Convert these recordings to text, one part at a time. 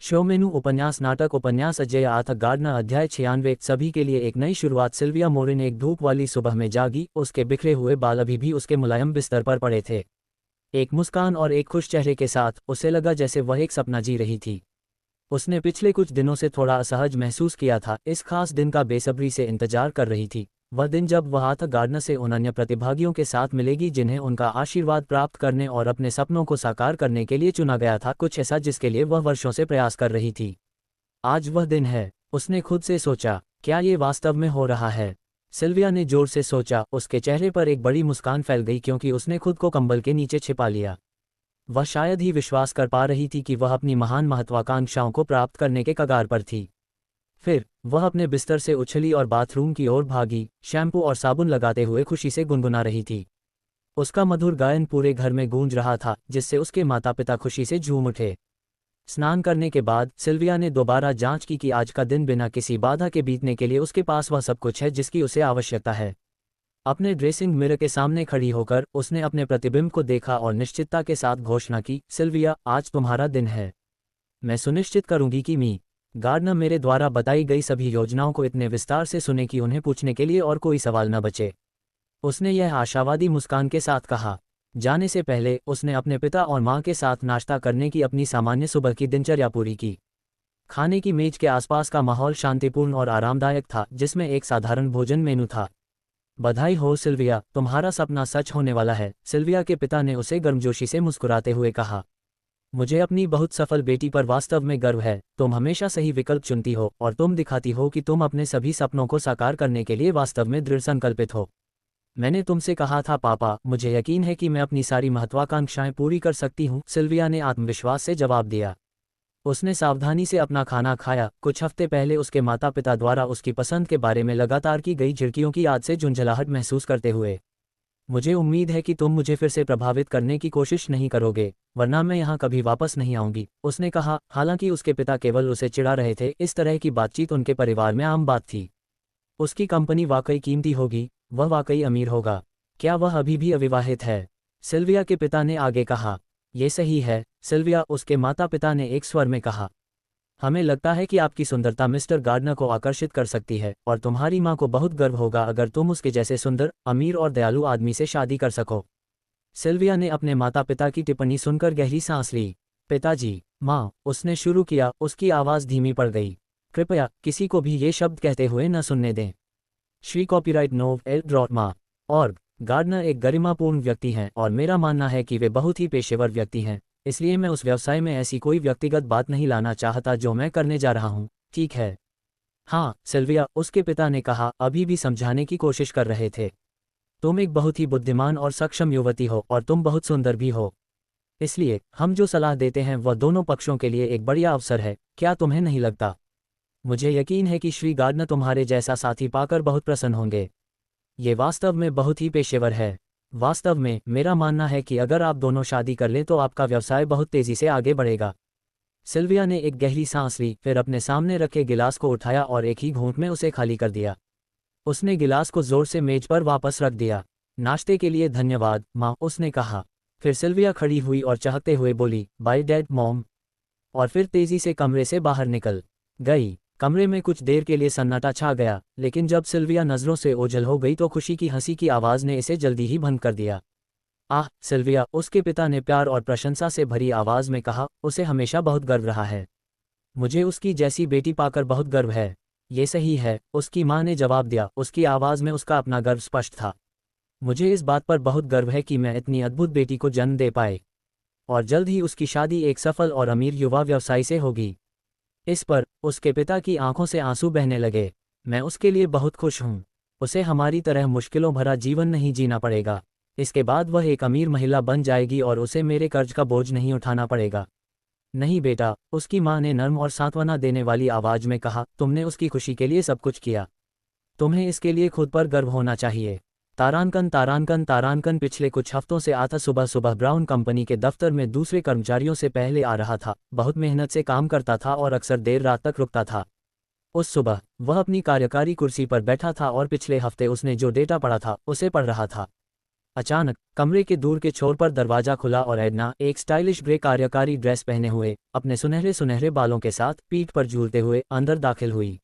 Show मेनू उपन्यास नाटक उपन्यास अजय आर्थर गार्डनर अध्याय 96 सभी के लिए एक नई शुरुआत। सिल्विया मोरिन एक धूप वाली सुबह में जागी, उसके बिखरे हुए बाल अभी भी उसके मुलायम बिस्तर पर पड़े थे। एक मुस्कान और एक खुश चेहरे के साथ उसे लगा जैसे वह एक सपना जी रही थी। उसने पिछले कुछ दिनों से थोड़ा असहज महसूस किया था, इस खास दिन का बेसब्री से इंतजार कर रही थी। वह दिन जब वह आर्थर गार्डनर से उन अन्य प्रतिभागियों के साथ मिलेगी जिन्हें उनका आशीर्वाद प्राप्त करने और अपने सपनों को साकार करने के लिए चुना गया था, कुछ ऐसा जिसके लिए वह वर्षों से प्रयास कर रही थी। आज वह दिन है, उसने खुद से सोचा। क्या ये वास्तव में हो रहा है? सिल्विया ने जोर से सोचा। उसके चेहरे पर एक बड़ी मुस्कान फैल गई क्योंकि उसने खुद को कंबल के नीचे छिपा लिया। वह शायद ही विश्वास कर पा रही थी कि वह अपनी महान महत्वाकांक्षाओं को प्राप्त करने के कगार पर थी। फिर वह अपने बिस्तर से उछली और बाथरूम की ओर भागी, शैम्पू और साबुन लगाते हुए खुशी से गुनगुना रही थी। उसका मधुर गायन पूरे घर में गूंज रहा था, जिससे उसके माता पिता खुशी से झूम उठे। स्नान करने के बाद सिल्विया ने दोबारा जांच की कि आज का दिन बिना किसी बाधा के बीतने के लिए उसके पास वह सब कुछ है जिसकी उसे आवश्यकता है। अपने ड्रेसिंग मिरर के सामने खड़ी होकर उसने अपने प्रतिबिंब को देखा और निश्चितता के साथ घोषणा की, सिल्विया, आज तुम्हारा दिन है। मैं सुनिश्चित करूंगी कि मी गार्डनर मेरे द्वारा बताई गई सभी योजनाओं को इतने विस्तार से सुने कि उन्हें पूछने के लिए और कोई सवाल न बचे। उसने यह आशावादी मुस्कान के साथ कहा। जाने से पहले उसने अपने पिता और माँ के साथ नाश्ता करने की अपनी सामान्य सुबह की दिनचर्या पूरी की। खाने की मेज के आसपास का माहौल शांतिपूर्ण और आरामदायक था, जिसमें एक साधारण भोजन मेनू था। बधाई हो सिल्विया, तुम्हारा सपना सच होने वाला है, सिल्विया के पिता ने उसे गर्मजोशी से मुस्कुराते हुए कहा। मुझे अपनी बहुत सफल बेटी पर वास्तव में गर्व है। तुम हमेशा सही विकल्प चुनती हो और तुम दिखाती हो कि तुम अपने सभी सपनों को साकार करने के लिए वास्तव में दृढ़ संकल्पित हो। मैंने तुमसे कहा था पापा, मुझे यकीन है कि मैं अपनी सारी महत्वाकांक्षाएं पूरी कर सकती हूँ, सिल्विया ने आत्मविश्वास से जवाब दिया। उसने सावधानी से अपना खाना खाया। कुछ हफ्ते पहले उसके माता पिता द्वारा उसकी पसंद के बारे में लगातार की गई झिड़कियों की याद से झुंझलाहट महसूस करते हुए, मुझे उम्मीद है कि तुम मुझे फिर से प्रभावित करने की कोशिश नहीं करोगे, वरना मैं यहाँ कभी वापस नहीं आऊंगी, उसने कहा। हालांकि उसके पिता केवल उसे चिढ़ा रहे थे, इस तरह की बातचीत उनके परिवार में आम बात थी। उसकी कंपनी वाकई कीमती होगी, वह वाकई अमीर होगा। क्या वह अभी भी अविवाहित है? सिल्विया के पिता ने आगे कहा। ये सही है सिल्विया, उसके माता पिता ने एक स्वर में कहा। हमें लगता है कि आपकी सुंदरता मिस्टर गार्डनर को आकर्षित कर सकती है और तुम्हारी माँ को बहुत गर्व होगा अगर तुम उसके जैसे सुंदर, अमीर और दयालु आदमी से शादी कर सको। सिल्विया ने अपने माता पिता की टिप्पणी सुनकर गहरी सांस ली। पिताजी, माँ, उसने शुरू किया, उसकी आवाज़ धीमी पड़ गई। कृपया किसी को भी ये शब्द कहते हुए न सुनने दें। श्री कॉपीराइट नोव एल ड्रॉट माँ और गार्डनर एक गरिमापूर्ण व्यक्ति हैं और मेरा मानना है कि वे बहुत ही पेशेवर व्यक्ति हैं, इसलिए मैं उस व्यवसाय में ऐसी कोई व्यक्तिगत बात नहीं लाना चाहता जो मैं करने जा रहा हूँ, ठीक है? हाँ सिल्विया, उसके पिता ने कहा, अभी भी समझाने की कोशिश कर रहे थे। तुम एक बहुत ही बुद्धिमान और सक्षम युवती हो और तुम बहुत सुंदर भी हो। इसलिए हम जो सलाह देते हैं वह दोनों पक्षों के लिए एक बढ़िया अवसर है, क्या तुम्हें नहीं लगता? मुझे यकीन है कि श्री गार्डनर तुम्हारे जैसा साथी पाकर बहुत प्रसन्न होंगे। ये वास्तव में बहुत ही पेशेवर है। वास्तव में मेरा मानना है कि अगर आप दोनों शादी कर लें तो आपका व्यवसाय बहुत तेजी से आगे बढ़ेगा। सिल्विया ने एक गहरी सांस ली, फिर अपने सामने रखे गिलास को उठाया और एक ही घूंट में उसे खाली कर दिया। उसने गिलास को जोर से मेज पर वापस रख दिया। नाश्ते के लिए धन्यवाद माँ, उसने कहा। फिर सिल्विया खड़ी हुई और चहकते हुए बोली, बाय डैड मॉम, और फिर तेजी से कमरे से बाहर निकल गई। कमरे में कुछ देर के लिए सन्नाटा छा गया, लेकिन जब सिल्विया नज़रों से ओझल हो गई तो खुशी की हंसी की आवाज़ ने इसे जल्दी ही बंद कर दिया। आह सिल्विया, उसके पिता ने प्यार और प्रशंसा से भरी आवाज़ में कहा, उसे हमेशा बहुत गर्व रहा है। मुझे उसकी जैसी बेटी पाकर बहुत गर्व है। ये सही है, उसकी माँ ने जवाब दिया, उसकी आवाज़ में उसका अपना गर्व स्पष्ट था। मुझे इस बात पर बहुत गर्व है कि मैं इतनी अद्भुत बेटी को जन्म दे पाए, और जल्द ही उसकी शादी एक सफल और अमीर युवा व्यवसायी से होगी। इस पर उसके पिता की आंखों से आंसू बहने लगे। मैं उसके लिए बहुत खुश हूँ। उसे हमारी तरह मुश्किलों भरा जीवन नहीं जीना पड़ेगा। इसके बाद वह एक अमीर महिला बन जाएगी और उसे मेरे कर्ज का बोझ नहीं उठाना पड़ेगा। नहीं बेटा, उसकी माँ ने नर्म और सांत्वना देने वाली आवाज़ में कहा, तुमने उसकी खुशी के लिए सब कुछ किया। तुम्हें इसके लिए खुद पर गर्व होना चाहिए। तारांकन तारांकन तारांकन पिछले कुछ हफ्तों से आता सुबह सुबह ब्राउन कंपनी के दफ्तर में दूसरे कर्मचारियों से पहले आ रहा था। बहुत मेहनत से काम करता था और अक्सर देर रात तक रुकता था। उस सुबह वह अपनी कार्यकारी कुर्सी पर बैठा था और पिछले हफ्ते उसने जो डेटा पढ़ा था उसे पढ़ रहा था। अचानक कमरे के दूर के छोर पर दरवाजा खुला और एडना, एक स्टाइलिश ग्रे कार्यकारी ड्रेस पहने हुए, अपने सुनहरे सुनहरे बालों के साथ पीठ पर झूलते हुए अंदर दाखिल हुई।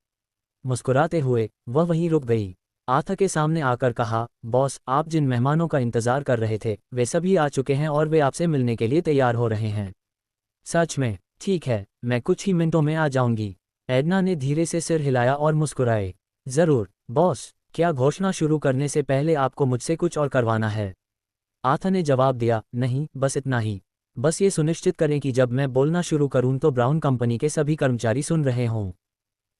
मुस्कुराते हुए वह वहीं रुक गई। आथा के सामने आकर कहा, बॉस, आप जिन मेहमानों का इंतजार कर रहे थे वे सभी आ चुके हैं और वे आपसे मिलने के लिए तैयार हो रहे हैं। सच में? ठीक है, मैं कुछ ही मिनटों में आ जाऊंगी। एडना ने धीरे से सिर हिलाया और मुस्कुराए। जरूर बॉस, क्या घोषणा शुरू करने से पहले आपको मुझसे कुछ और करवाना है? आथा ने जवाब दिया, नहीं, बस इतना ही। बस ये सुनिश्चित करें कि जब मैं बोलना शुरू करूं तो ब्राउन कंपनी के सभी कर्मचारी सुन रहे हों।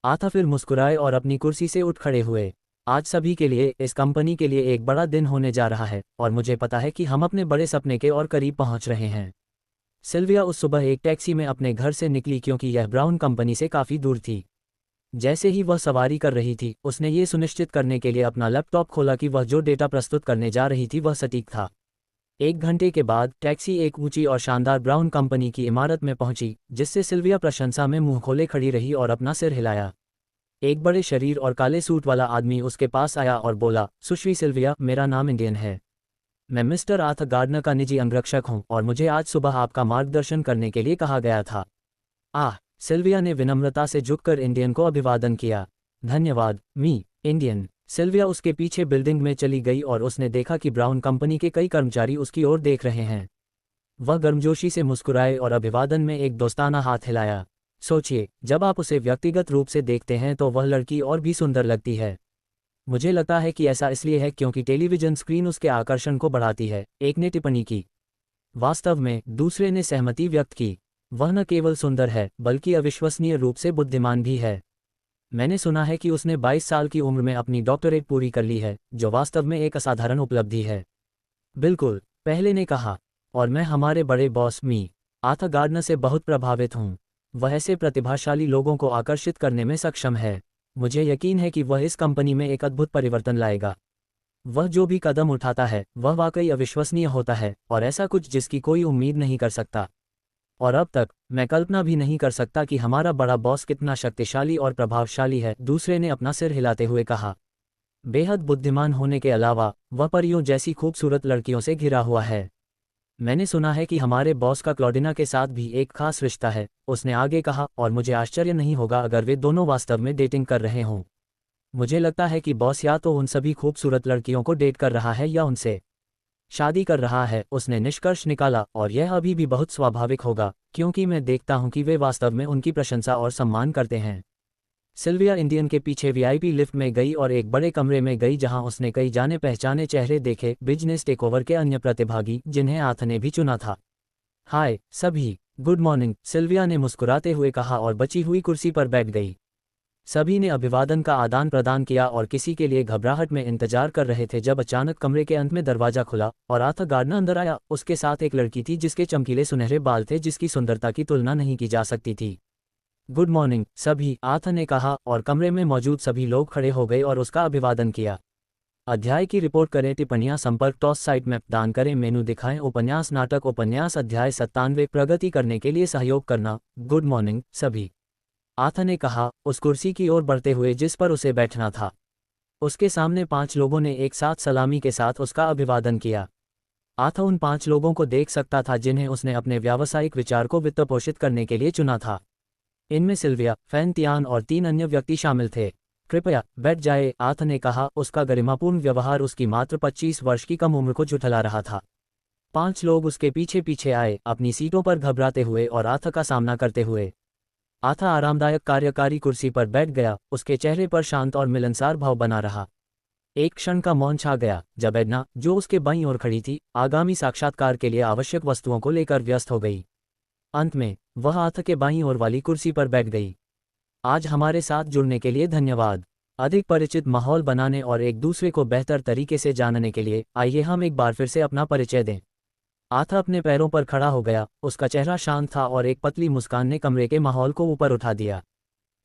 आथा फिर मुस्कुराए और अपनी कुर्सी से उठ खड़े हुए। आज सभी के लिए, इस कंपनी के लिए एक बड़ा दिन होने जा रहा है और मुझे पता है कि हम अपने बड़े सपने के और करीब पहुंच रहे हैं। सिल्विया उस सुबह एक टैक्सी में अपने घर से निकली क्योंकि यह ब्राउन कंपनी से काफ़ी दूर थी। जैसे ही वह सवारी कर रही थी, उसने ये सुनिश्चित करने के लिए अपना लैपटॉप खोला कि वह जो डेटा प्रस्तुत करने जा रही थी वह सटीक था। 1 घंटे के बाद टैक्सी एक ऊंची और शानदार ब्राउन कंपनी की इमारत में पहुंची, जिससे सिल्विया प्रशंसा में मुंह खोले खड़ी रही और अपना सिर हिलाया। एक बड़े शरीर और काले सूट वाला आदमी उसके पास आया और बोला, सुश्री सिल्विया, मेरा नाम इंडियन है। मैं मिस्टर आर्थर गार्डनर का निजी अंगरक्षक हूं और मुझे आज सुबह आपका मार्गदर्शन करने के लिए कहा गया था। आह, सिल्विया ने विनम्रता से झुककर इंडियन को अभिवादन किया। धन्यवाद, मी इंडियन। सिल्विया उसके पीछे बिल्डिंग में चली गई और उसने देखा कि ब्राउन कंपनी के कई कर्मचारी उसकी ओर देख रहे हैं। वह गर्मजोशी से मुस्कुराए और अभिवादन में एक दोस्ताना हाथ हिलाया। सोचिए, जब आप उसे व्यक्तिगत रूप से देखते हैं तो वह लड़की और भी सुंदर लगती है। मुझे लगता है कि ऐसा इसलिए है क्योंकि टेलीविजन स्क्रीन उसके आकर्षण को बढ़ाती है, एक ने टिप्पणी की। वास्तव में, दूसरे ने सहमति व्यक्त की। वह न केवल सुंदर है बल्कि अविश्वसनीय रूप से बुद्धिमान भी है। मैंने सुना है कि उसने 22 साल की उम्र में अपनी डॉक्टरेट पूरी कर ली है, जो वास्तव में एक असाधारण उपलब्धि है। बिल्कुल, पहले ने कहा। और मैं हमारे बड़े बॉस मी आर्थर गार्डनर से बहुत प्रभावित हूँ। वह ऐसे प्रतिभाशाली लोगों को आकर्षित करने में सक्षम है। मुझे यकीन है कि वह इस कंपनी में एक अद्भुत परिवर्तन लाएगा। वह जो भी कदम उठाता है वह वाकई अविश्वसनीय होता है और ऐसा कुछ जिसकी कोई उम्मीद नहीं कर सकता। और अब तक मैं कल्पना भी नहीं कर सकता कि हमारा बड़ा बॉस कितना शक्तिशाली और प्रभावशाली है, दूसरे ने अपना सिर हिलाते हुए कहा। बेहद बुद्धिमान होने के अलावा वह परियों जैसी खूबसूरत लड़कियों से घिरा हुआ है। मैंने सुना है कि हमारे बॉस का क्लॉडिना के साथ भी एक खास रिश्ता है, उसने आगे कहा, और मुझे आश्चर्य नहीं होगा अगर वे दोनों वास्तव में डेटिंग कर रहे हों। मुझे लगता है कि बॉस या तो उन सभी खूबसूरत लड़कियों को डेट कर रहा है या उनसे शादी कर रहा है, उसने निष्कर्ष निकाला, और यह अभी भी बहुत स्वाभाविक होगा क्योंकि मैं देखता हूं कि वे वास्तव में उनकी प्रशंसा और सम्मान करते हैं। सिल्विया इंडियन के पीछे वीआईपी लिफ्ट में गई और एक बड़े कमरे में गई जहां उसने कई जाने पहचाने चेहरे देखे, बिजनेस टेकओवर के अन्य प्रतिभागी जिन्हें आर्थर ने भी चुना था। हाय सभी, गुड मॉर्निंग, सिल्विया ने मुस्कुराते हुए कहा और बची हुई कुर्सी पर बैठ गई। सभी ने अभिवादन का आदान प्रदान किया और किसी के लिए घबराहट में इंतजार कर रहे थे जब अचानक कमरे के अंत में दरवाजा खुला और आर्थर गार्डनर अंदर आया। उसके साथ एक लड़की थी जिसके चमकीले सुनहरे बाल थे, जिसकी सुंदरता की तुलना नहीं की जा सकती थी। गुड मॉर्निंग सभी, आर्थर ने कहा, और कमरे में मौजूद सभी लोग खड़े हो गए और उसका अभिवादन किया। अध्याय की रिपोर्ट करें, टिप्पणियां, संपर्क, टॉस साइट मैप दान करें, मेनू दिखाएं, उपन्यास, नाटक, उपन्यास, अध्याय 97, प्रगति करने के लिए सहयोग करना। गुड मॉर्निंग सभी, आर्थर ने कहा, उस कुर्सी की ओर बढ़ते हुए जिस पर उसे बैठना था। उसके सामने 5 लोगों ने एक साथ सलामी के साथ उसका अभिवादन किया। आर्थर उन 5 लोगों को देख सकता था जिन्हें उसने अपने व्यावसायिक विचार को वित्तपोषित करने के लिए चुना था। इनमें सिल्विया, फैन तियान और 3 अन्य व्यक्ति शामिल थे। कृपया बैठ जाए, आर्थर ने कहा। उसका गरिमापूर्ण व्यवहार उसकी मात्र 25 वर्ष की कम उम्र को झुठला रहा था। 5 लोग उसके पीछे पीछे आए, अपनी सीटों पर घबराते हुए और आर्थर का सामना करते हुए। आर्थर आरामदायक कार्यकारी कुर्सी पर बैठ गया, उसके चेहरे पर शांत और मिलनसार भाव बना रहा। एक क्षण का मौन छा गया जब एडना, जो उसके बाईं ओर खड़ी थी, आगामी साक्षात्कार के लिए आवश्यक वस्तुओं को लेकर व्यस्त हो गई। अंत में वह आर्थर के बाईं ओर वाली कुर्सी पर बैठ गई। आज हमारे साथ जुड़ने के लिए धन्यवाद। अधिक परिचित माहौल बनाने और एक दूसरे को बेहतर तरीके से जानने के लिए आइए हम एक बार फिर से अपना परिचय दें। आर्थर अपने पैरों पर खड़ा हो गया, उसका चेहरा शांत था और एक पतली मुस्कान ने कमरे के माहौल को ऊपर उठा दिया।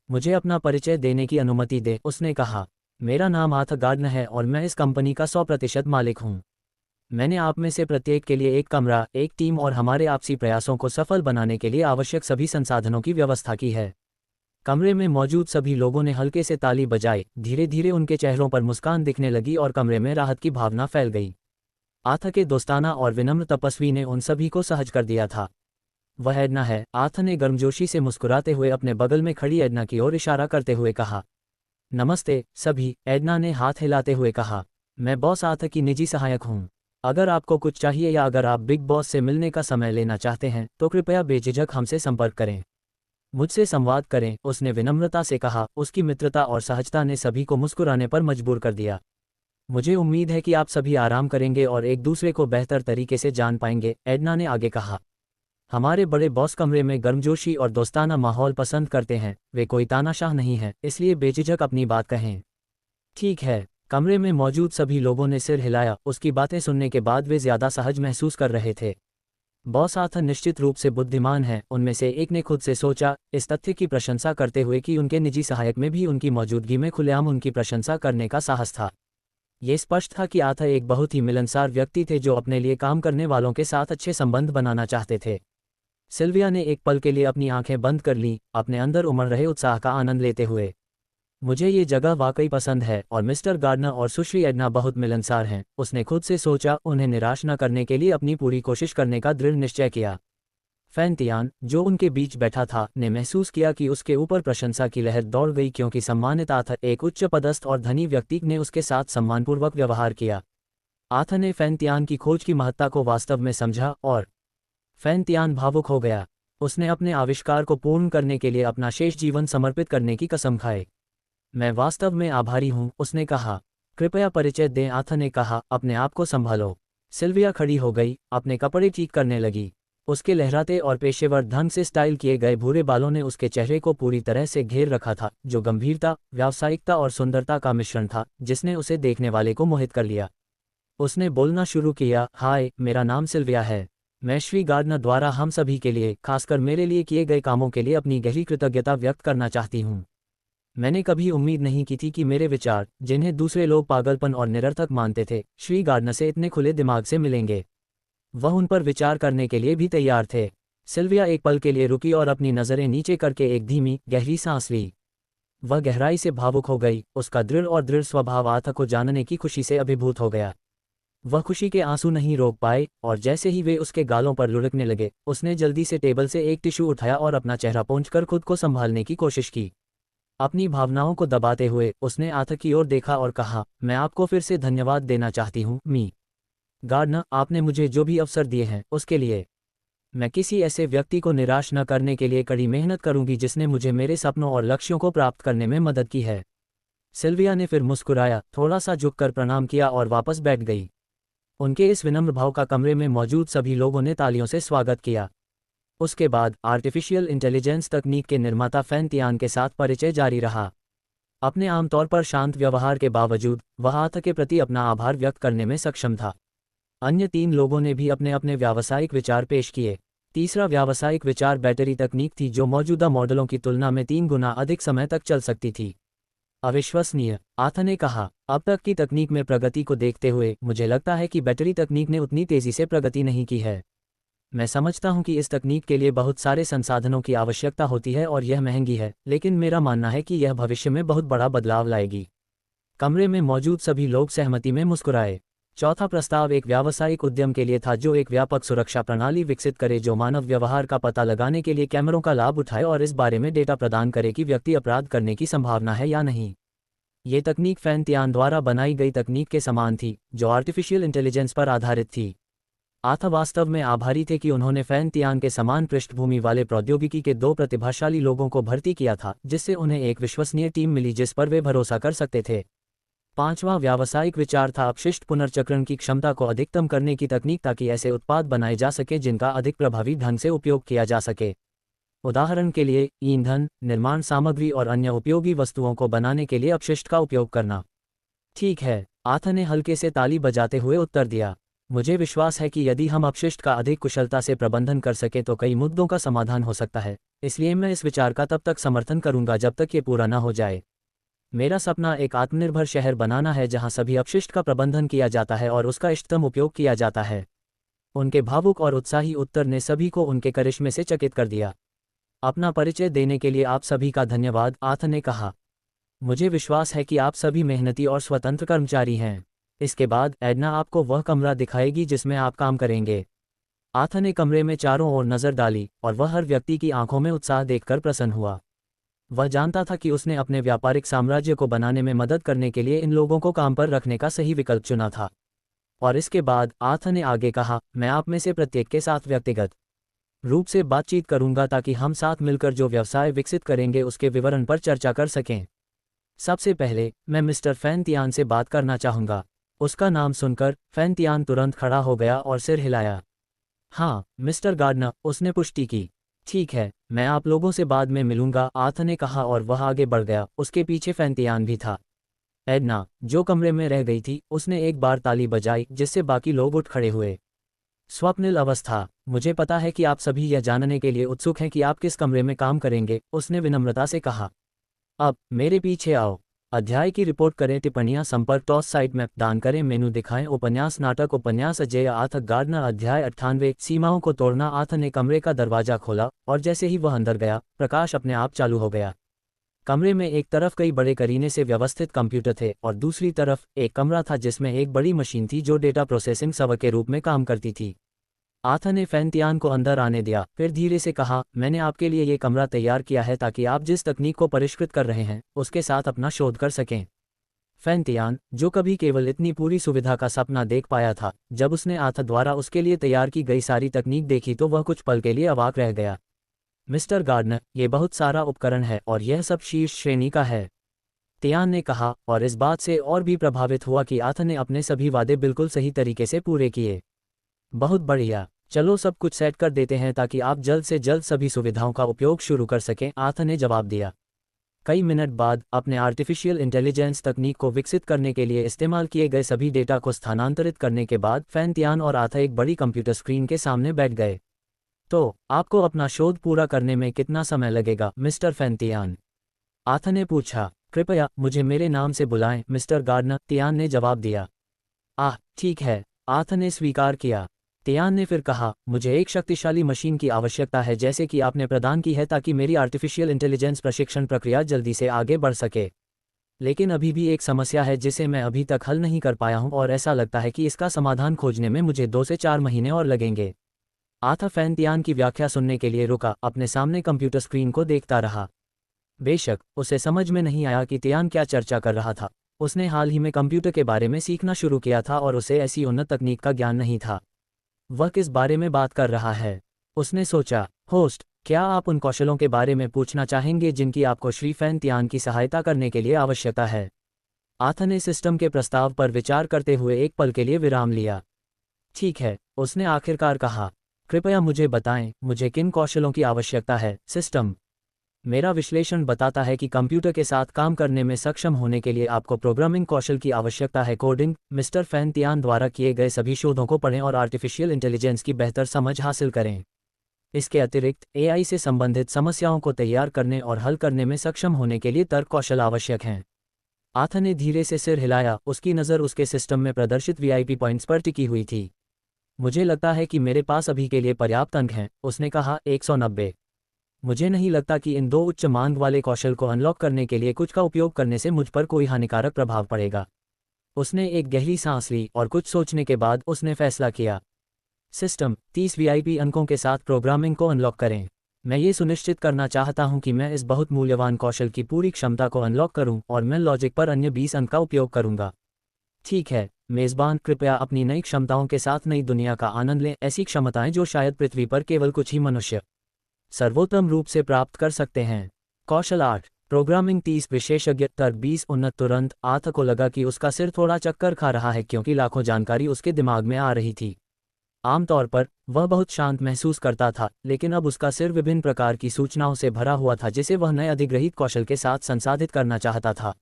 मुझे अपना परिचय देने की अनुमति दे, उसने कहा। मेरा नाम आर्थर गार्डनर है और मैं इस कंपनी का 100% मालिक हूँ। मैंने आप में से प्रत्येक के लिए एक कमरा, एक टीम और हमारे आपसी प्रयासों को सफल बनाने के लिए आवश्यक सभी संसाधनों की व्यवस्था की है। कमरे में मौजूद सभी लोगों ने हल्के से ताली बजाई, धीरे धीरे उनके चेहरों पर मुस्कान दिखने लगी और कमरे में राहत की भावना फैल गई। आथ के दोस्ताना और विनम्र तपस्वी ने उन सभी को सहज कर दिया था। वह एडना है। आथ ने गर्मजोशी से मुस्कुराते हुए अपने बगल में खड़ी एडना की ओर इशारा करते हुए कहा। नमस्ते सभी, एडना ने हाथ हिलाते हुए कहा। मैं बॉस आथ की निजी सहायक हूँ। अगर आपको कुछ चाहिए या अगर आप बिग बॉस से मिलने का समय लेना चाहते हैं तो कृपया बेझिझक हमसे संपर्क करें, मुझसे संवाद करें, उसने विनम्रता से कहा। उसकी मित्रता और सहजता ने सभी को मुस्कुराने पर मजबूर कर दिया। मुझे उम्मीद है कि आप सभी आराम करेंगे और एक दूसरे को बेहतर तरीके से जान पाएंगे, एडना ने आगे कहा। हमारे बड़े बॉस कमरे में गर्मजोशी और दोस्ताना माहौल पसंद करते हैं। वे कोई तानाशाह नहीं हैं, इसलिए बेझिझक अपनी बात कहें। ठीक है। कमरे में मौजूद सभी लोगों ने सिर हिलाया। उसकी बातें सुनने के बाद वे ज्यादा सहज महसूस कर रहे थे। बॉस आथ निश्चित रूप से बुद्धिमान है, उनमें से एक ने खुद से सोचा, इस तथ्य की प्रशंसा करते हुए कि उनके निजी सहायक में भी उनकी मौजूदगी में खुलेआम उनकी प्रशंसा करने का साहस था। ये स्पष्ट था कि आथ एक बहुत ही मिलनसार व्यक्ति थे जो अपने लिए काम करने वालों के साथ अच्छे संबंध बनाना चाहते थे। सिल्विया ने एक पल के लिए अपनी आंखें बंद कर लीं, अपने अंदर उमड़ रहे उत्साह का आनंद लेते हुए। मुझे ये जगह वाकई पसंद है और मिस्टर गार्डनर और सुश्री एडना बहुत मिलनसार हैं, उसने खुद से सोचा। उन्हें निराश न करने के लिए अपनी पूरी कोशिश करने का दृढ़ निश्चय किया। फैन तियान, जो उनके बीच बैठा था, ने महसूस किया कि उसके ऊपर प्रशंसा की लहर दौड़ गई क्योंकि सम्मानित आथ, एक उच्च पदस्थ और धनी व्यक्ति, ने उसके साथ सम्मानपूर्वक व्यवहार किया। आथ ने फैन तियान की खोज की महत्ता को वास्तव में समझा और फैन तियान भावुक हो गया। उसने अपने आविष्कार को पूर्ण करने के लिए अपना शेष जीवन समर्पित करने की कसम खाई। मैं वास्तव में आभारी हूँ, उसने कहा। कृपया परिचय दें, आथ ने कहा। अपने आप को संभालो। सिल्विया खड़ी हो गई, अपने कपड़े ठीक करने लगी। उसके लहराते और पेशेवर ढंग से स्टाइल किए गए भूरे बालों ने उसके चेहरे को पूरी तरह से घेर रखा था, जो गंभीरता, व्यावसायिकता और सुंदरता का मिश्रण था, जिसने उसे देखने वाले को मोहित कर लिया। उसने बोलना शुरू किया। हाय, मेरा नाम सिल्विया है। मैं श्री गार्डनर द्वारा हम सभी के लिए, खासकर मेरे लिए किए गए कामों के लिए अपनी गहरी कृतज्ञता व्यक्त करना चाहती हूँ। मैंने कभी उम्मीद नहीं की थी कि मेरे विचार, जिन्हें दूसरे लोग पागलपन और निरर्थक मानते थे, श्री गार्डनर से इतने खुले दिमाग से मिलेंगे। वह उन पर विचार करने के लिए भी तैयार थे। सिल्विया एक पल के लिए रुकी और अपनी नज़रें नीचे करके एक धीमी, गहरी सांस ली। वह गहराई से भावुक हो गई। उसका दृढ़ स्वभाव आथ को जानने की खुशी से अभिभूत हो गया। वह खुशी के आंसू नहीं रोक पाए और जैसे ही वे उसके गालों पर लुढ़कने लगे, उसने जल्दी से टेबल से एक टिश्यू उठाया और अपना चेहरा पोंछकर खुद को संभालने की कोशिश की। अपनी भावनाओं को दबाते हुए उसने आथ की ओर देखा और कहा, मैं आपको फिर से धन्यवाद देना चाहती हूँ मी गार्डनर, आपने मुझे जो भी अवसर दिए हैं उसके लिए। मैं किसी ऐसे व्यक्ति को निराश न करने के लिए कड़ी मेहनत करूंगी जिसने मुझे मेरे सपनों और लक्ष्यों को प्राप्त करने में मदद की है। सिल्विया ने फिर मुस्कुराया, थोड़ा सा झुककर प्रणाम किया और वापस बैठ गई। उनके इस विनम्र भाव का कमरे में मौजूद सभी लोगों ने तालियों से स्वागत किया। उसके बाद आर्टिफिशियल इंटेलिजेंस तकनीक के निर्माता फैन तियान के साथ परिचय जारी रहा। अपने आमतौर पर शांत व्यवहार के बावजूद वह आथ के प्रति अपना आभार व्यक्त करने में सक्षम था। अन्य 3 लोगों ने भी अपने अपने व्यावसायिक विचार पेश किए। तीसरा व्यावसायिक विचार बैटरी तकनीक थी, जो मौजूदा मॉडलों की तुलना में 3 गुना अधिक समय तक चल सकती थी। अविश्वसनीय, आथ ने कहा। अब तक की तकनीक में प्रगति को देखते हुए मुझे लगता है कि बैटरी तकनीक ने उतनी तेजी से प्रगति नहीं की है। मैं समझता हूं कि इस तकनीक के लिए बहुत सारे संसाधनों की आवश्यकता होती है और यह महंगी है, लेकिन मेरा मानना है कि यह भविष्य में बहुत बड़ा बदलाव लाएगी। कमरे में मौजूद सभी लोग सहमति में मुस्कुराए। चौथा प्रस्ताव एक व्यावसायिक उद्यम के लिए था जो एक व्यापक सुरक्षा प्रणाली विकसित करे जो मानव व्यवहार का पता लगाने के लिए कैमरों का लाभ उठाए और इस बारे में डेटा प्रदान करे कि व्यक्ति अपराध करने की संभावना है या नहीं। ये तकनीक फैन तियान द्वारा बनाई गई तकनीक के समान थी, जो आर्टिफिशियल इंटेलिजेंस पर आधारित थी। आथ वास्तव में आभारी थे कि उन्होंने फैन तियान के समान पृष्ठभूमि वाले प्रौद्योगिकी के 2 प्रतिभाशाली लोगों को भर्ती किया था, जिससे उन्हें एक विश्वसनीय टीम मिली जिस पर वे भरोसा कर सकते थे। 5वां व्यावसायिक विचार था अपशिष्ट पुनर्चक्रण की क्षमता को अधिकतम करने की तकनीक, ताकि ऐसे उत्पाद बनाए जा सके जिनका अधिक प्रभावी ढंग से उपयोग किया जा सके। उदाहरण के लिए, ईंधन, निर्माण सामग्री और अन्य उपयोगी वस्तुओं को बनाने के लिए अपशिष्ट का उपयोग करना। ठीक है, आथ ने हल्के से ताली बजाते हुए उत्तर दिया। मुझे विश्वास है कि यदि हम अपशिष्ट का अधिक कुशलता से प्रबंधन कर सके तो कई मुद्दों का समाधान हो सकता है। इसलिए मैं इस विचार का तब तक समर्थन करूंगा जब तक ये पूरा न हो जाए। मेरा सपना एक आत्मनिर्भर शहर बनाना है जहां सभी अपशिष्ट का प्रबंधन किया जाता है और उसका इष्टतम उपयोग किया जाता है। उनके भावुक और उत्साही उत्तर ने सभी को उनके करिश्मे से चकित कर दिया। अपना परिचय देने के लिए आप सभी का धन्यवाद, आथ ने कहा। मुझे विश्वास है कि आप सभी मेहनती और स्वतंत्र कर्मचारी हैं। इसके बाद एडना आपको वह कमरा दिखाएगी जिसमें आप काम करेंगे। आथा ने कमरे में चारों ओर नजर डाली और वह हर व्यक्ति की आंखों में उत्साह देखकर प्रसन्न हुआ। वह जानता था कि उसने अपने व्यापारिक साम्राज्य को बनाने में मदद करने के लिए इन लोगों को काम पर रखने का सही विकल्प चुना था। और इसके बाद आथा ने आगे कहा, मैं आप में से प्रत्येक के साथ व्यक्तिगत रूप से बातचीत करूंगा ताकि हम साथ मिलकर जो व्यवसाय विकसित करेंगे उसके विवरण पर चर्चा कर सकें। सबसे पहले मैं मिस्टर फैन तियान से बात करना चाहूंगा। उसका नाम सुनकर फैन तियान तुरंत खड़ा हो गया और सिर हिलाया। हाँ मिस्टर गार्डनर, उसने पुष्टि की। ठीक है, मैं आप लोगों से बाद में मिलूंगा, आथा ने कहा और वह आगे बढ़ गया। उसके पीछे फैन तियान भी था। एडना, जो कमरे में रह गई थी, उसने एक बार ताली बजाई जिससे बाकी लोग उठ खड़े हुए। स्वप्निल अवस्था, मुझे पता है कि आप सभी यह जानने के लिए उत्सुक हैं कि आप किस कमरे में काम करेंगे, उसने विनम्रता से कहा। अब मेरे पीछे आओ। अध्याय की रिपोर्ट करें, टिप्पणियां, संपर्क, टॉस साइट मैप, दान करें, मेनू दिखाएं, उपन्यास, नाटक, उपन्यास, अजय आथ गार्डनर। अध्याय 98, सीमाओं को तोड़ना। आथ ने कमरे का दरवाजा खोला और जैसे ही वह अंदर गया, प्रकाश अपने आप चालू हो गया। कमरे में एक तरफ कई बड़े करीने से व्यवस्थित कंप्यूटर थे और दूसरी तरफ एक कमरा था जिसमें एक बड़ी मशीन थी जो डेटा प्रोसेसिंग सर्वर के रूप में काम करती थी। आथा ने फैन तियान को अंदर आने दिया, फिर धीरे से कहा, मैंने आपके लिए ये कमरा तैयार किया है ताकि आप जिस तकनीक को परिष्कृत कर रहे हैं उसके साथ अपना शोध कर सकें। फैन तियान, जो कभी केवल इतनी पूरी सुविधा का सपना देख पाया था, जब उसने आथा द्वारा उसके लिए तैयार की गई सारी तकनीक देखी तो वह कुछ पल के लिए अवाक रह गया। मिस्टर गार्डनर, ये बहुत सारा उपकरण है और यह सब शीर्ष श्रेणी का है, तियान ने कहा, और इस बात से और भी प्रभावित हुआ कि आथा ने अपने सभी वादे बिल्कुल सही तरीके से पूरे किए। बहुत बढ़िया, चलो सब कुछ सेट कर देते हैं ताकि आप जल्द से जल्द सभी सुविधाओं का उपयोग शुरू कर सकें, आथा ने जवाब दिया। कई मिनट बाद अपने आर्टिफिशियल इंटेलिजेंस तकनीक को विकसित करने के लिए इस्तेमाल किए गए सभी डेटा को स्थानांतरित करने के बाद फैन तियान और आथा एक बड़ी कंप्यूटर स्क्रीन के सामने बैठ गए। तो आपको अपना शोध पूरा करने में कितना समय लगेगा, मिस्टर फैन तियान? आथा ने पूछा। कृपया मुझे मेरे नाम से बुलाएं, मिस्टर गार्डनर, तियान ने जवाब दिया। ठीक है, आथा ने स्वीकार किया। तियान ने फिर कहा, मुझे एक शक्तिशाली मशीन की आवश्यकता है जैसे कि आपने प्रदान की है ताकि मेरी आर्टिफिशियल इंटेलिजेंस प्रशिक्षण प्रक्रिया जल्दी से आगे बढ़ सके। लेकिन अभी भी एक समस्या है जिसे मैं अभी तक हल नहीं कर पाया हूं और ऐसा लगता है कि इसका समाधान खोजने में मुझे 2 से 4 महीने और लगेंगे। आथा फैन तियान की व्याख्या सुनने के लिए रुका, अपने सामने कंप्यूटर स्क्रीन को देखता रहा। बेशक उसे समझ में नहीं आया कि तियान क्या चर्चा कर रहा था। उसने हाल ही में कंप्यूटर के बारे में सीखना शुरू किया था और उसे ऐसी उन्नत तकनीक का ज्ञान नहीं था। वह किस बारे में बात कर रहा है? उसने सोचा। होस्ट, क्या आप उन कौशलों के बारे में पूछना चाहेंगे जिनकी आपको श्री फैन तियान की सहायता करने के लिए आवश्यकता है? आथा ने सिस्टम के प्रस्ताव पर विचार करते हुए एक पल के लिए विराम लिया। ठीक है, उसने आखिरकार कहा। कृपया मुझे बताएं, मुझे किन कौशलों की आवश्यकता है, सिस्टम? मेरा विश्लेषण बताता है कि कंप्यूटर के साथ काम करने में सक्षम होने के लिए आपको प्रोग्रामिंग कौशल की आवश्यकता है। कोडिंग। मिस्टर फैन तियान द्वारा किए गए सभी शोधों को पढ़ें और आर्टिफिशियल इंटेलिजेंस की बेहतर समझ हासिल करें। इसके अतिरिक्त एआई से संबंधित समस्याओं को तैयार करने और हल करने में सक्षम होने के लिए तर्क कौशल आवश्यक हैं। आथा ने धीरे से सिर हिलाया, उसकी नज़र उसके सिस्टम में प्रदर्शित वीआईपी पॉइंट्स पर टिकी हुई थी। मुझे लगता है कि मेरे पास अभी के लिए पर्याप्त अंक हैं, उसने कहा। 190। मुझे नहीं लगता कि इन 2 उच्च मांग वाले कौशल को अनलॉक करने के लिए कुछ का उपयोग करने से मुझ पर कोई हानिकारक प्रभाव पड़ेगा। उसने एक गहरी सांस ली और कुछ सोचने के बाद उसने फैसला किया। सिस्टम, 30 वीआईपी अंकों के साथ प्रोग्रामिंग को अनलॉक करें। मैं ये सुनिश्चित करना चाहता हूं कि मैं इस बहुत मूल्यवान कौशल की पूरी क्षमता को अनलॉक करूं और मैं लॉजिक पर अन्य 20 अंक का उपयोग करूंगा। ठीक है मेज़बान, कृपया अपनी नई क्षमताओं के साथ नई दुनिया का आनंद लें, ऐसी क्षमताएं जो शायद पृथ्वी पर केवल कुछ ही मनुष्य सर्वोत्तम रूप से प्राप्त कर सकते हैं। कौशल 8, प्रोग्रामिंग 30, विशेषज्ञ तर्क 20, उन्नत। तुरंत आथा को लगा कि उसका सिर थोड़ा चक्कर खा रहा है क्योंकि लाखों जानकारी उसके दिमाग में आ रही थी। आमतौर पर वह बहुत शांत महसूस करता था, लेकिन अब उसका सिर विभिन्न प्रकार की सूचनाओं से भरा हुआ था जिसे वह नए अधिग्रहित कौशल के साथ संसाधित करना चाहता था।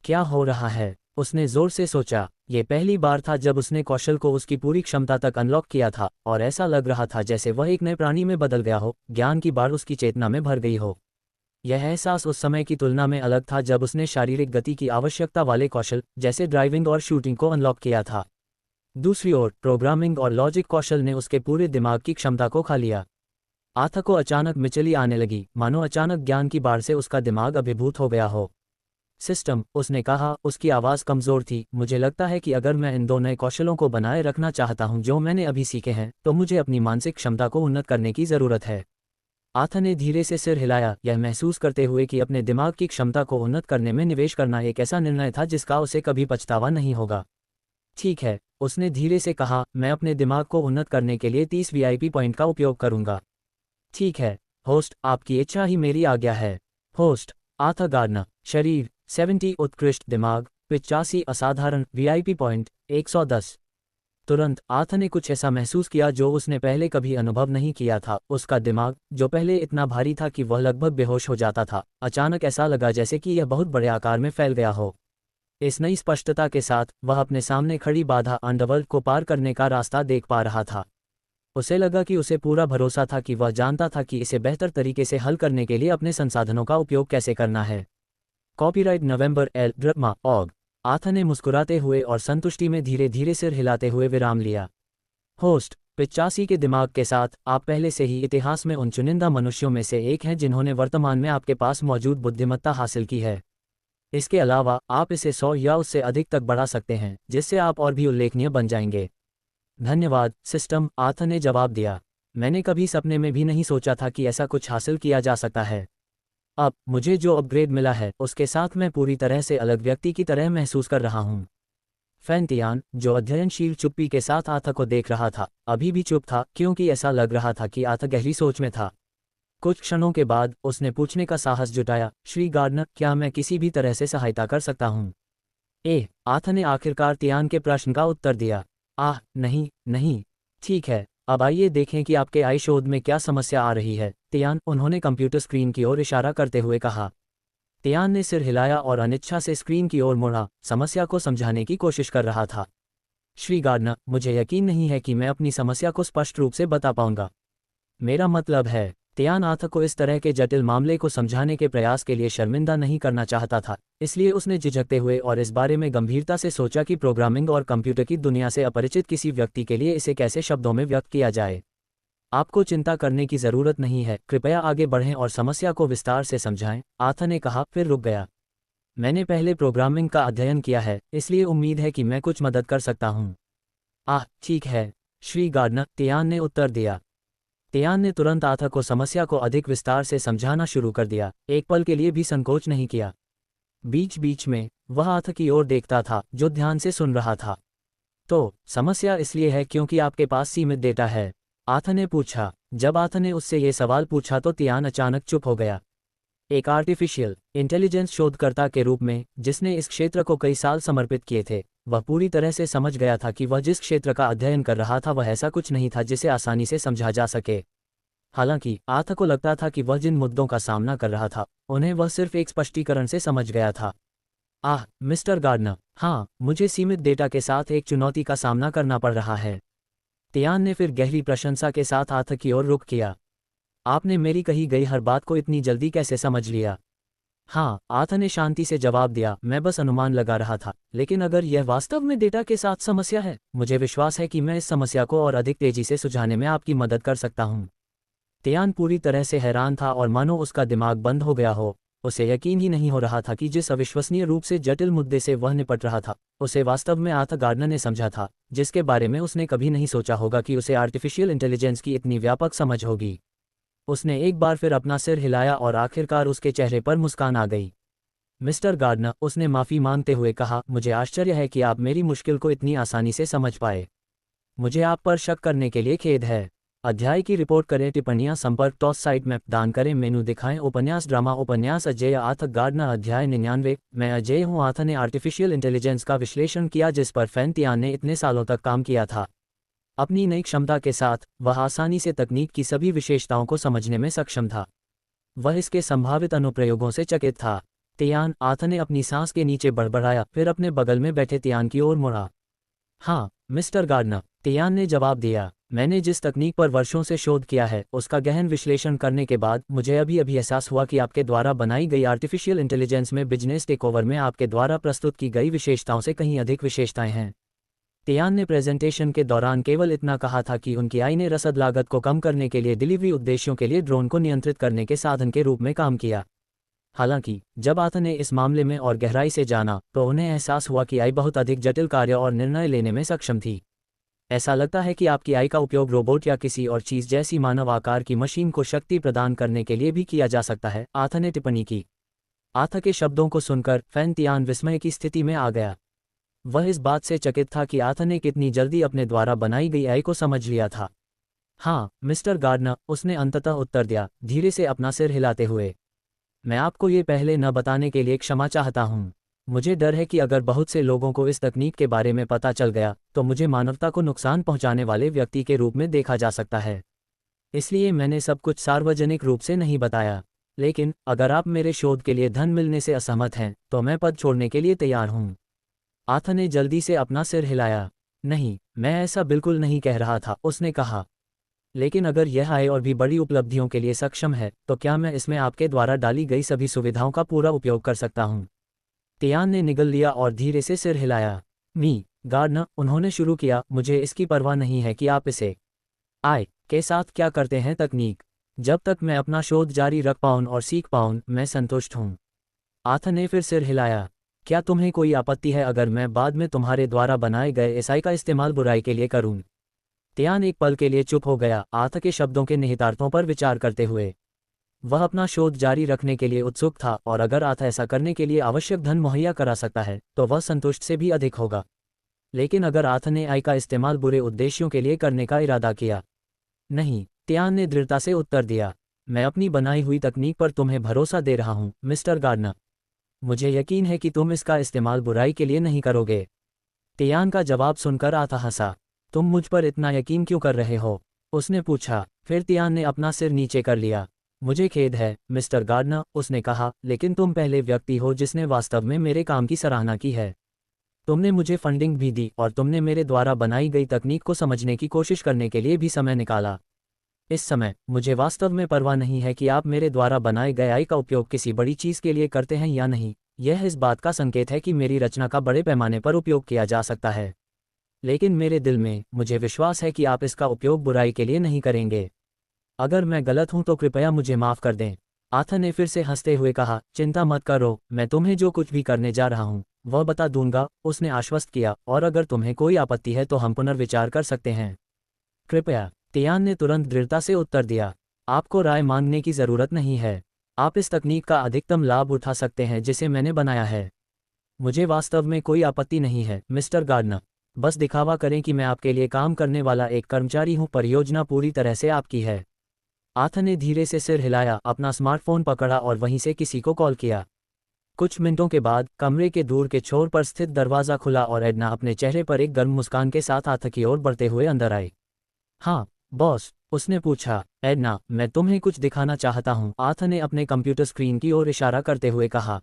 क्या हो रहा है? उसने जोर से सोचा। ये पहली बार था जब उसने कौशल को उसकी पूरी क्षमता तक अनलॉक किया था और ऐसा लग रहा था जैसे वह एक नए प्राणी में बदल गया हो, ज्ञान की बाढ़ उसकी चेतना में भर गई हो। यह एहसास उस समय की तुलना में अलग था जब उसने शारीरिक गति की आवश्यकता वाले कौशल जैसे ड्राइविंग और शूटिंग को अनलॉक किया था। दूसरी ओर प्रोग्रामिंग और लॉजिक कौशल ने उसके पूरे दिमाग की क्षमता को खा लिया। आथा को अचानक मिचली आने लगी, मानो अचानक ज्ञान की बाढ़ से उसका दिमाग अभिभूत हो गया हो। सिस्टम, उसने कहा, उसकी आवाज़ कमज़ोर थी। मुझे लगता है कि अगर मैं इन 2 नए कौशलों को बनाए रखना चाहता हूं जो मैंने अभी सीखे हैं, तो मुझे अपनी मानसिक क्षमता को उन्नत करने की ज़रूरत है। आर्थर ने धीरे से सिर हिलाया, यह महसूस करते हुए कि अपने दिमाग की क्षमता को उन्नत करने में निवेश करना एक ऐसा निर्णय था जिसका उसे कभी पछतावा नहीं होगा। ठीक है, उसने धीरे से कहा, मैं अपने दिमाग को उन्नत करने के लिए 30 वीआईपी पॉइंट का उपयोग करूंगा। ठीक है, होस्ट, आपकी इच्छा ही मेरी आज्ञा है। Host, Arthur Gardner. शरीर 70 उत्कृष्ट, दिमाग 85 असाधारण, वीआईपी पॉइंट 110। तुरंत आर्थर ने कुछ ऐसा महसूस किया जो उसने पहले कभी अनुभव नहीं किया था। उसका दिमाग, जो पहले इतना भारी था कि वह लगभग बेहोश हो जाता था, अचानक ऐसा लगा जैसे कि यह बहुत बड़े आकार में फैल गया हो। इस नई स्पष्टता के साथ वह अपने सामने खड़ी बाधा अंडरवर्ल्ड को पार करने का रास्ता देख पा रहा था। उसे लगा कि उसे पूरा भरोसा था कि वह जानता था कि इसे बेहतर तरीके से हल करने के लिए अपने संसाधनों का उपयोग कैसे करना है। कॉपीराइट नवंबर एल ड्रमा ऑग। आर्थर ने मुस्कुराते हुए और संतुष्टि में धीरे धीरे सिर हिलाते हुए विराम लिया। होस्ट, 85 के दिमाग के साथ आप पहले से ही इतिहास में उन चुनिंदा मनुष्यों में से एक हैं जिन्होंने वर्तमान में आपके पास मौजूद बुद्धिमत्ता हासिल की है। इसके अलावा आप इसे 100 या उससे अधिक तक बढ़ा सकते हैं, जिससे आप और भी उल्लेखनीय बन जाएंगे। धन्यवाद सिस्टम, आर्थर ने जवाब दिया। मैंने कभी सपने में भी नहीं सोचा था कि ऐसा कुछ हासिल किया जा सकता है। अब मुझे जो अपग्रेड मिला है उसके साथ मैं पूरी तरह से अलग व्यक्ति की तरह महसूस कर रहा हूँ। फैन तियान, जो अध्ययनशील चुप्पी के साथ आर्थर को देख रहा था, अभी भी चुप था क्योंकि ऐसा लग रहा था कि आर्थर गहरी सोच में था। कुछ क्षणों के बाद उसने पूछने का साहस जुटाया, श्री गार्डनर, क्या मैं किसी भी तरह से सहायता कर सकता हूँ? आर्थर ने आखिरकार तियान के प्रश्न का उत्तर दिया। नहीं नहीं। ठीक है, अब आइए देखें कि आपके आई शोध में क्या समस्या आ रही है। तियान, उन्होंने कंप्यूटर स्क्रीन की ओर इशारा करते हुए कहा। तियान ने सिर हिलाया और अनिच्छा से स्क्रीन की ओर मुड़ा, समस्या को समझाने की कोशिश कर रहा था। श्री गार्डनर, मुझे यकीन नहीं है कि मैं अपनी समस्या को स्पष्ट रूप से बता पाऊंगा। मेरा मतलब है, तियान आर्थर को इस तरह के जटिल मामले को समझाने के प्रयास के लिए शर्मिंदा नहीं करना चाहता था, इसलिए उसने झिझकते हुए और इस बारे में गंभीरता से सोचा कि प्रोग्रामिंग और कंप्यूटर की दुनिया से अपरिचित किसी व्यक्ति के लिए इसे कैसे शब्दों में व्यक्त किया जाए। आपको चिंता करने की ज़रूरत नहीं है, कृपया आगे बढ़ें और समस्या को विस्तार से समझाएं, आर्थर ने कहा, फिर रुक गया। मैंने पहले प्रोग्रामिंग का अध्ययन किया है, इसलिए उम्मीद है कि मैं कुछ मदद कर सकता हूँ। ठीक है, श्री गार्डनर, तियान ने उत्तर दिया। तियान ने तुरंत आर्थर को समस्या को अधिक विस्तार से समझाना शुरू कर दिया, एक पल के लिए भी संकोच नहीं किया। बीच बीच में वह आर्थर की ओर देखता था, जो ध्यान से सुन रहा था। तो समस्या इसलिए है क्योंकि आपके पास सीमित डेटा है? आर्थर ने पूछा। जब आर्थर ने उससे ये सवाल पूछा तो तियान अचानक चुप हो गया। एक आर्टिफिशियल इंटेलिजेंस शोधकर्ता के रूप में, जिसने इस क्षेत्र को कई साल समर्पित किए थे, वह पूरी तरह से समझ गया था कि वह जिस क्षेत्र का अध्ययन कर रहा था वह ऐसा कुछ नहीं था जिसे आसानी से समझा जा सके। हालांकि आर्थर को लगता था कि वह जिन मुद्दों का सामना कर रहा था, उन्हें वह सिर्फ एक स्पष्टीकरण से समझ गया था। मिस्टर गार्डनर, हाँ, मुझे सीमित डेटा के साथ एक चुनौती का सामना करना पड़ रहा है। तियान ने फिर गहरी प्रशंसा के साथ आर्थर की ओर रुख किया। आपने मेरी कही गई हर बात को इतनी जल्दी कैसे समझ लिया? आर्थर ने शांति से जवाब दिया, मैं बस अनुमान लगा रहा था, लेकिन अगर यह वास्तव में डेटा के साथ समस्या है, मुझे विश्वास है कि मैं इस समस्या को और अधिक तेजी से सुलझाने में आपकी मदद कर सकता हूँ। तियान पूरी तरह से हैरान था और मानो उसका दिमाग बंद हो गया हो। उसे यकीन ही नहीं हो रहा था कि जिस अविश्वसनीय रूप से जटिल मुद्दे से वह निपट रहा था, उसे वास्तव में आर्थर गार्डनर ने समझा था, जिसके बारे में उसने कभी नहीं सोचा होगा कि उसे आर्टिफिशियल इंटेलिजेंस की इतनी व्यापक समझ होगी। उसने एक बार फिर अपना सिर हिलाया और आखिरकार उसके चेहरे पर मुस्कान आ गई। मिस्टर गार्डनर, उसने माफ़ी मांगते हुए कहा, मुझे आश्चर्य है कि आप मेरी मुश्किल को इतनी आसानी से समझ पाए। मुझे आप पर शक करने के लिए खेद है। अध्याय की रिपोर्ट करें, टिप्पणियां, संपर्क, टॉस साइट में दान करें, मेनू दिखाएं, उपन्यास, ड्रामा, उपन्यास, अजय आर्थर गार्डनर, अध्याय 99। मैं अजय हूं। आर्थर ने आर्टिफिशियल इंटेलिजेंस का विश्लेषण किया जिस पर फैन तियान ने इतने सालों तक काम किया था। अपनी नई क्षमता के साथ वह आसानी से तकनीक की सभी विशेषताओं को समझने में सक्षम था। वह इसके संभावित अनुप्रयोगों से चकित था। तियान, आर्थर ने अपनी सांस के नीचे बड़बड़ाया, फिर अपने बगल में बैठे तियान की ओर मुड़ा। मिस्टर गार्डनर, तियान ने जवाब दिया, मैंने जिस तकनीक पर वर्षों से शोध किया है उसका गहन विश्लेषण करने के बाद मुझे अभी एहसास हुआ कि आपके द्वारा बनाई गई आर्टिफिशियल इंटेलिजेंस में बिजनेस टेकओवर में आपके द्वारा प्रस्तुत की गई विशेषताओं से कहीं अधिक विशेषताएं हैं। तियान ने प्रेजेंटेशन के दौरान केवल इतना कहा था कि उनकी आई ने रसद लागत को कम करने के लिए डिलीवरी उद्देश्यों के लिए ड्रोन को नियंत्रित करने के साधन के रूप में काम किया। हालांकि जब आथा ने इस मामले में और गहराई से जाना तो उन्हें एहसास हुआ कि आई बहुत अधिक जटिल कार्य और निर्णय लेने में सक्षम थी। ऐसा लगता है कि आपकी आई का उपयोग रोबोट या किसी और चीज़ जैसी मानव आकार की मशीन को शक्ति प्रदान करने के लिए भी किया जा सकता है, आथा ने टिप्पणी की। आथा के शब्दों को सुनकर फैन तियान विस्मय की स्थिति में आ गया। वह इस बात से चकित था कि आथा ने कितनी जल्दी अपने द्वारा बनाई गई आई को समझ लिया था। हाँ मिस्टर गार्डनर, उसने अंततः उत्तर दिया, धीरे से अपना सिर हिलाते हुए। मैं आपको ये पहले न बताने के लिए क्षमा चाहता हूँ। मुझे डर है कि अगर बहुत से लोगों को इस तकनीक के बारे में पता चल गया तो मुझे मानवता को नुकसान पहुंचाने वाले व्यक्ति के रूप में देखा जा सकता है। इसलिए मैंने सब कुछ सार्वजनिक रूप से नहीं बताया। लेकिन अगर आप मेरे शोध के लिए धन मिलने से असहमत हैं तो मैं पद छोड़ने के लिए तैयार हूँ। आथा ने जल्दी से अपना सिर हिलाया। नहीं, मैं ऐसा बिल्कुल नहीं कह रहा था, उसने कहा। लेकिन अगर यह आय और भी बड़ी उपलब्धियों के लिए सक्षम है तो क्या मैं इसमें आपके द्वारा डाली गई सभी सुविधाओं का पूरा उपयोग कर सकता हूँ? तियान ने निगल लिया और धीरे से सिर हिलाया। मी गार्डनर, उन्होंने शुरू किया, मुझे इसकी परवाह नहीं है कि आप इसे आय के साथ क्या करते हैं तकनीक। जब तक मैं अपना शोध जारी रख पाऊँ और सीख पाऊँ, मैं संतुष्ट हूँ। आथा ने फिर सिर हिलाया। क्या तुम्हें कोई आपत्ति है अगर मैं बाद में तुम्हारे द्वारा बनाए गए एसआई का इस्तेमाल बुराई के लिए करूँ? तियान एक पल के लिए चुप हो गया, आथा के शब्दों के निहितार्थों पर विचार करते हुए। वह अपना शोध जारी रखने के लिए उत्सुक था और अगर आथा ऐसा करने के लिए आवश्यक धन मुहैया करा सकता है तो वह संतुष्ट से भी अधिक होगा। लेकिन अगर आथा ने आई का इस्तेमाल बुरे उद्देश्यों के लिए करने का इरादा किया? नहीं, तियान ने दृढ़ता से उत्तर दिया। मैं अपनी बनाई हुई तकनीक पर तुम्हें भरोसा दे रहा हूँ मिस्टर गार्डनर। मुझे यकीन है कि तुम इसका इस्तेमाल बुराई के लिए नहीं करोगे। तियान का जवाब सुनकर आथा हंसा। तुम मुझ पर इतना यकीन क्यों कर रहे हो? उसने पूछा। फिर तियान ने अपना सिर नीचे कर लिया। मुझे खेद है मिस्टर गार्डनर, उसने कहा, लेकिन तुम पहले व्यक्ति हो जिसने वास्तव में मेरे काम की सराहना की है। तुमने मुझे फंडिंग भी दी और तुमने मेरे द्वारा बनाई गई तकनीक को समझने की कोशिश करने के लिए भी समय निकाला। इस समय मुझे वास्तव में परवाह नहीं है कि आप मेरे द्वारा बनाए गए आई का उपयोग किसी बड़ी चीज़ के लिए करते हैं या नहीं। यह इस बात का संकेत है कि मेरी रचना का बड़े पैमाने पर उपयोग किया जा सकता है। लेकिन मेरे दिल में मुझे विश्वास है कि आप इसका उपयोग बुराई के लिए नहीं करेंगे। अगर मैं गलत हूं तो कृपया मुझे माफ़ कर दें। आथा ने फिर से हंसते हुए कहा, चिंता मत करो, मैं तुम्हें जो कुछ भी करने जा रहा हूं वह बता दूंगा, उसने आश्वस्त किया, और अगर तुम्हें कोई आपत्ति है तो हम पुनर्विचार कर सकते हैं। कृपया, तियान ने तुरंत दृढ़ता से उत्तर दिया। आपको राय मांगने की ज़रूरत नहीं है। आप इस तकनीक का अधिकतम लाभ उठा सकते हैं जिसे मैंने बनाया है। मुझे वास्तव में कोई आपत्ति नहीं है मिस्टर गार्डनर। बस दिखावा करें कि मैं आपके लिए काम करने वाला एक कर्मचारी हूं, परियोजना पूरी तरह से आपकी है। आथा ने धीरे से सिर हिलाया, अपना स्मार्टफोन पकड़ा और वहीं से किसी को कॉल किया। कुछ मिनटों के बाद कमरे के दूर के छोर पर स्थित दरवाज़ा खुला और एडना अपने चेहरे पर एक गर्म मुस्कान के साथ आथा की ओर बढ़ते हुए अंदर आई। हाँ बॉस, उसने पूछा। एडना, मैं तुम्हें कुछ दिखाना चाहता हूँ, आथा ने अपने कंप्यूटर स्क्रीन की ओर इशारा करते हुए कहा।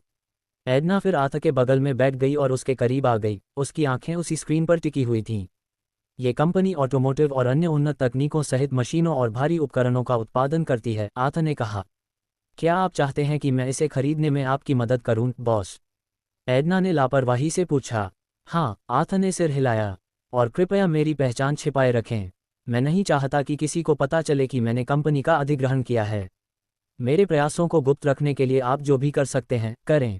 एडना फिर आथा के बगल में बैठ गई और उसके करीब आ गई। उसकी आंखें उसी स्क्रीन पर टिकी हुई थीं। ये कंपनी ऑटोमोटिव और अन्य उन्नत तकनीकों सहित मशीनों और भारी उपकरणों का उत्पादन करती है, आथा ने कहा। क्या आप चाहते हैं कि मैं इसे खरीदने में आपकी मदद करूं, बॉस? एडना ने लापरवाही से पूछा। हाँ, आथा ने सिर हिलाया। और कृपया मेरी पहचान छिपाए रखें। मैं नहीं चाहता कि किसी को पता चले कि मैंने कंपनी का अधिग्रहण किया है। मेरे प्रयासों को गुप्त रखने के लिए आप जो भी कर सकते हैं, करें।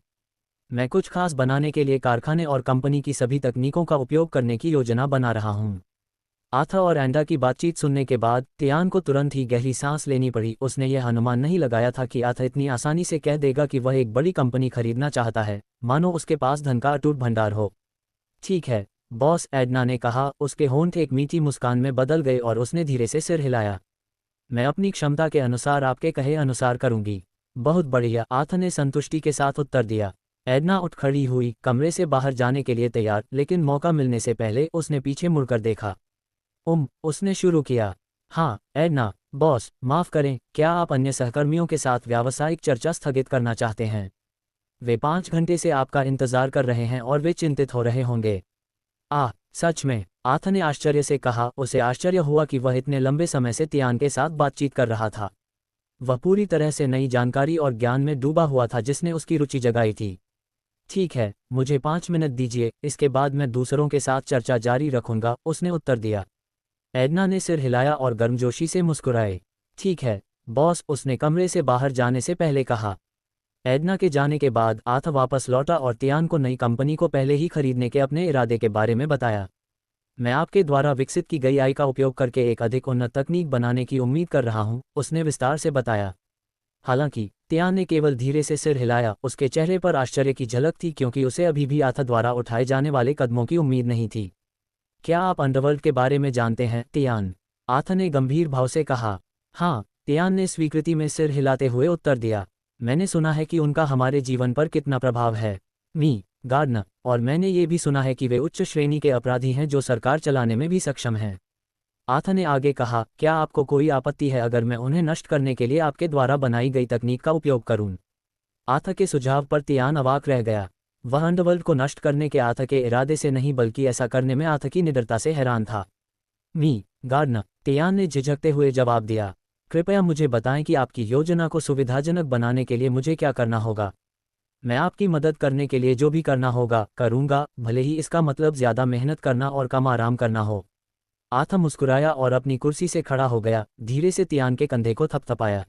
मैं कुछ खास बनाने के लिए कारखाने और कंपनी की सभी तकनीकों का उपयोग करने की योजना बना रहा हूँ। आथा और एंडा की बातचीत सुनने के बाद तियान को तुरंत ही गहरी सांस लेनी पड़ी। उसने यह अनुमान नहीं लगाया था कि आथा इतनी आसानी से कह देगा कि वह एक बड़ी कंपनी खरीदना चाहता है, मानो उसके पास धन का अटूट भंडार हो। ठीक है बॉस, एडना ने कहा। उसके होंठ एक मीठी मुस्कान में बदल गए और उसने धीरे से सिर हिलाया। मैं अपनी क्षमता के अनुसार आपके कहे अनुसार करूंगी। बहुत बढ़िया, आथा ने संतुष्टि के साथ उत्तर दिया। एडना उठ खड़ी हुई, कमरे से बाहर जाने के लिए तैयार, लेकिन मौका मिलने से पहले उसने पीछे मुड़कर देखा। उसने शुरू किया। हाँ एडना, बॉस, माफ़ करें, क्या आप अन्य सहकर्मियों के साथ व्यावसायिक चर्चा स्थगित करना चाहते हैं? वे 5 घंटे से आपका इंतज़ार कर रहे हैं और वे चिंतित हो रहे होंगे। सच में, आथा ने आश्चर्य से कहा। उसे आश्चर्य हुआ कि वह इतने लंबे समय से तियान के साथ बातचीत कर रहा था। वह पूरी तरह से नई जानकारी और ज्ञान में डूबा हुआ था जिसने उसकी रुचि जगाई थी। ठीक है, मुझे 5 मिनट दीजिए, इसके बाद मैं दूसरों के साथ चर्चा जारी रखूंगा, उसने उत्तर दिया। एडना ने सिर हिलाया और गर्मजोशी से मुस्कुराए। ठीक है बॉस, उसने कमरे से बाहर जाने से पहले कहा। एडना के जाने के बाद आथ वापस लौटा और तियान को नई कंपनी को पहले ही खरीदने के अपने इरादे के बारे में बताया। मैं आपके द्वारा विकसित की गई आई का उपयोग करके एक अधिक उन्नत तकनीक बनाने की उम्मीद कर रहा हूं, उसने विस्तार से बताया। हालांकि तियान ने केवल धीरे से सिर हिलाया, उसके चेहरे पर आश्चर्य की झलक थी क्योंकि उसे अभी भी आथ द्वारा उठाए जाने वाले कदमों की उम्मीद नहीं थी। क्या आप अंडरवर्ल्ड के बारे में जानते हैं, तियान? आथ ने गंभीर भाव से कहा। हाँ, तियान ने स्वीकृति में सिर हिलाते हुए उत्तर दिया। मैंने सुना है कि उनका हमारे जीवन पर कितना प्रभाव है, मी गार्डनर, और मैंने ये भी सुना है कि वे उच्च श्रेणी के अपराधी हैं जो सरकार चलाने में भी सक्षम हैं। आथ ने आगे कहा, क्या आपको कोई आपत्ति है अगर मैं उन्हें नष्ट करने के लिए आपके द्वारा बनाई गई तकनीक का उपयोग करूं? आथ के सुझाव पर तियान अवाक रह गया। वह अंडरवर्ल्ड को नष्ट करने के आथ के इरादे से नहीं बल्कि ऐसा करने में आथ की निडरता से हैरान था। मी गार्डनर, तियान ने झिझकते हुए जवाब दिया, कृपया मुझे बताएं कि आपकी योजना को सुविधाजनक बनाने के लिए मुझे क्या करना होगा। मैं आपकी मदद करने के लिए जो भी करना होगा करूंगा, भले ही इसका मतलब ज्यादा मेहनत करना और कम आराम करना हो। आथ मुस्कुराया और अपनी कुर्सी से खड़ा हो गया, धीरे से तियान के कंधे को थपथपाया।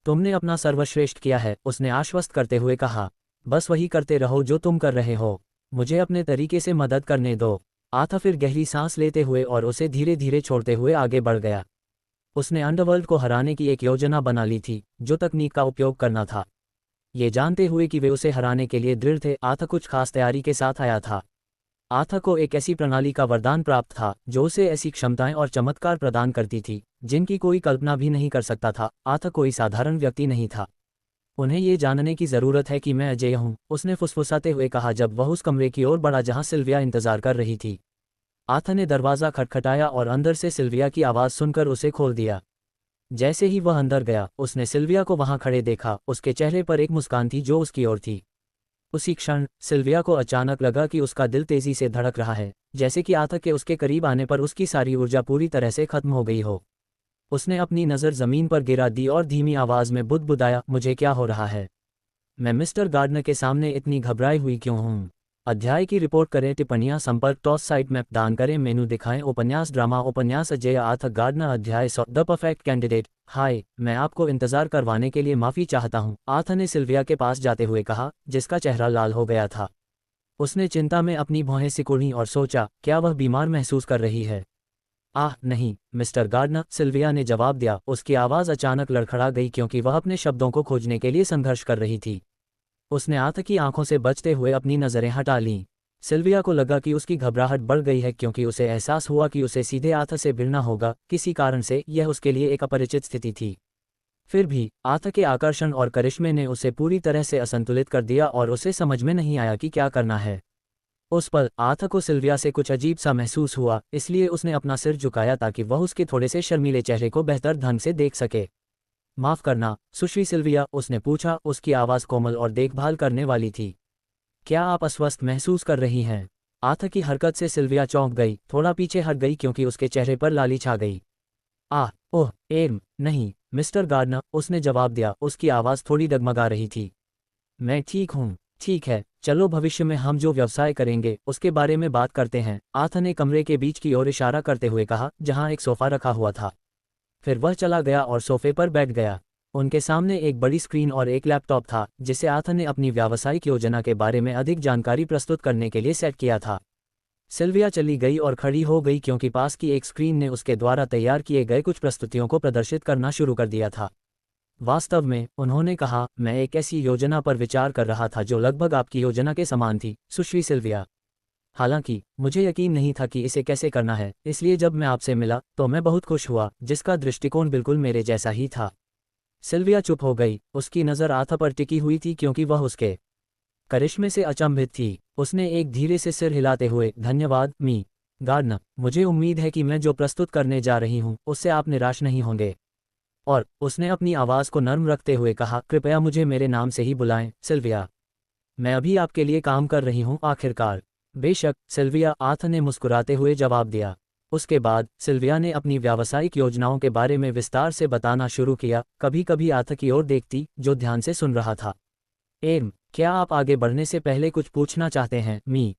तुमने अपना सर्वश्रेष्ठ किया है, उसने आश्वस्त करते हुए कहा। बस वही करते रहो जो तुम कर रहे हो, मुझे अपने तरीके से मदद करने दो। आथ फिर गहरी सांस लेते हुए और उसे धीरे धीरे छोड़ते हुए आगे बढ़ गया। उसने अंडरवर्ल्ड को हराने की एक योजना बना ली थी, जो तकनीक का उपयोग करना था। ये जानते हुए कि वे उसे हराने के लिए दृढ़ थे, आथ कुछ खास तैयारी के साथ आया था। आथ को एक ऐसी प्रणाली का वरदान प्राप्त था जो उसे ऐसी क्षमताएं और चमत्कार प्रदान करती थी जिनकी कोई कल्पना भी नहीं कर सकता था। आथ कोई साधारण व्यक्ति नहीं था। उन्हें ये जानने की जरूरत है कि मैं अजय हूं, उसने फुसफुसाते हुए कहा जब वह उस कमरे की ओर बढ़ा जहां सिल्विया इंतजार कर रही थी। आथ ने दरवाज़ा खटखटाया और अंदर से सिल्विया की आवाज़ सुनकर उसे खोल दिया। जैसे ही वह अंदर गया, उसने सिल्विया को वहां खड़े देखा। उसके चेहरे पर एक मुस्कान थी जो उसकी ओर थी। उसी क्षण सिल्विया को अचानक लगा कि उसका दिल तेजी से धड़क रहा है, जैसे कि आथ के उसके करीब आने पर उसकी सारी ऊर्जा पूरी तरह से खत्म हो गई हो। उसने अपनी नज़र ज़मीन पर गिरा दी और धीमी आवाज़ में बुदबुदाया, मुझे क्या हो रहा है? मैं मिस्टर गार्डनर के सामने इतनी घबराई हुई क्यों हूँ? अध्याय की रिपोर्ट करें, टिप्पणियां संपर्क टॉस साइट मैप दान करें, मेनू दिखाएं, उपन्यास ड्रामा उपन्यास अजय आथ गार्डनर अध्याय 100 द परफेक्ट कैंडिडेट। हाय, मैं आपको इंतजार करवाने के लिए माफ़ी चाहता हूँ, आथ ने सिल्विया के पास जाते हुए कहा, जिसका चेहरा लाल हो गया था। उसने चिंता में अपनी भौहें सिकुड़ी और सोचा, क्या वह बीमार महसूस कर रही है? आह नहीं, मिस्टर गार्डनर, सिल्विया ने जवाब दिया। उसकी आवाज़ अचानक लड़खड़ा गई क्योंकि वह अपने शब्दों को खोजने के लिए संघर्ष कर रही थी। उसने आथ की आंखों से बचते हुए अपनी नज़रें हटा लीं। सिल्विया को लगा कि उसकी घबराहट बढ़ गई है क्योंकि उसे एहसास हुआ कि उसे सीधे आथ से भिड़ना होगा। किसी कारण से यह उसके लिए एक अपरिचित स्थिति थी। फिर भी आथ के आकर्षण और करिश्मे ने उसे पूरी तरह से असंतुलित कर दिया और उसे समझ में नहीं आया कि क्या करना है। उस पल आथ को सिल्विया से कुछ अजीब सा महसूस हुआ, इसलिए उसने अपना सिर झुकाया ताकि वह उसके थोड़े से शर्मीले चेहरे को बेहतर ढंग से देख सके। माफ़ करना सुश्री सिल्विया, उसने पूछा। उसकी आवाज़ कोमल और देखभाल करने वाली थी। क्या आप अस्वस्थ महसूस कर रही हैं? आथ की हरकत से सिल्विया चौंक गई, थोड़ा पीछे हट गई क्योंकि उसके चेहरे पर लाली छा गई। ओह नहीं मिस्टर गार्डनर, उसने जवाब दिया। उसकी आवाज़ थोड़ी डगमगा रही थी। मैं ठीक हूँ। ठीक है, चलो भविष्य में हम जो व्यवसाय करेंगे उसके बारे में बात करते हैं, आथ ने कमरे के बीच की ओर इशारा करते हुए कहा जहां एक सोफा रखा हुआ था। फिर वह चला गया और सोफे पर बैठ गया। उनके सामने एक बड़ी स्क्रीन और एक लैपटॉप था जिसे आथ ने अपनी व्यावसायिक योजना के बारे में अधिक जानकारी प्रस्तुत करने के लिए सेट किया था। सिल्विया चली गई और खड़ी हो गई क्योंकि पास की एक स्क्रीन ने उसके द्वारा तैयार किए गए कुछ प्रस्तुतियों को प्रदर्शित करना शुरू कर दिया था। वास्तव में, उन्होंने कहा, मैं एक ऐसी योजना पर विचार कर रहा था जो लगभग आपकी योजना के समान थी, सुश्री सिल्विया। हालांकि मुझे यकीन नहीं था कि इसे कैसे करना है, इसलिए जब मैं आपसे मिला तो मैं बहुत खुश हुआ, जिसका दृष्टिकोण बिल्कुल मेरे जैसा ही था। सिल्विया चुप हो गई, उसकी नज़र आथ पर टिकी हुई थी क्योंकि वह उसके करिश्मे से अचंभित थी। उसने एक धीरे से सिर हिलाते हुए, धन्यवाद मी गार्डनर, मुझे उम्मीद है कि मैं जो प्रस्तुत करने जा रही हूँ उससे आप निराश नहीं होंगे। और उसने अपनी आवाज़ को नर्म रखते हुए कहा, कृपया मुझे मेरे नाम से ही बुलाएं, सिल्विया। मैं अभी आपके लिए काम कर रही हूँ, आखिरकार। बेशक, सिल्विया, आथ ने मुस्कुराते हुए जवाब दिया। उसके बाद सिल्विया ने अपनी व्यावसायिक योजनाओं के बारे में विस्तार से बताना शुरू किया, कभी कभी आथ की ओर देखती, जो ध्यान से सुन रहा था। क्या आप आगे बढ़ने से पहले कुछ पूछना चाहते हैं, मी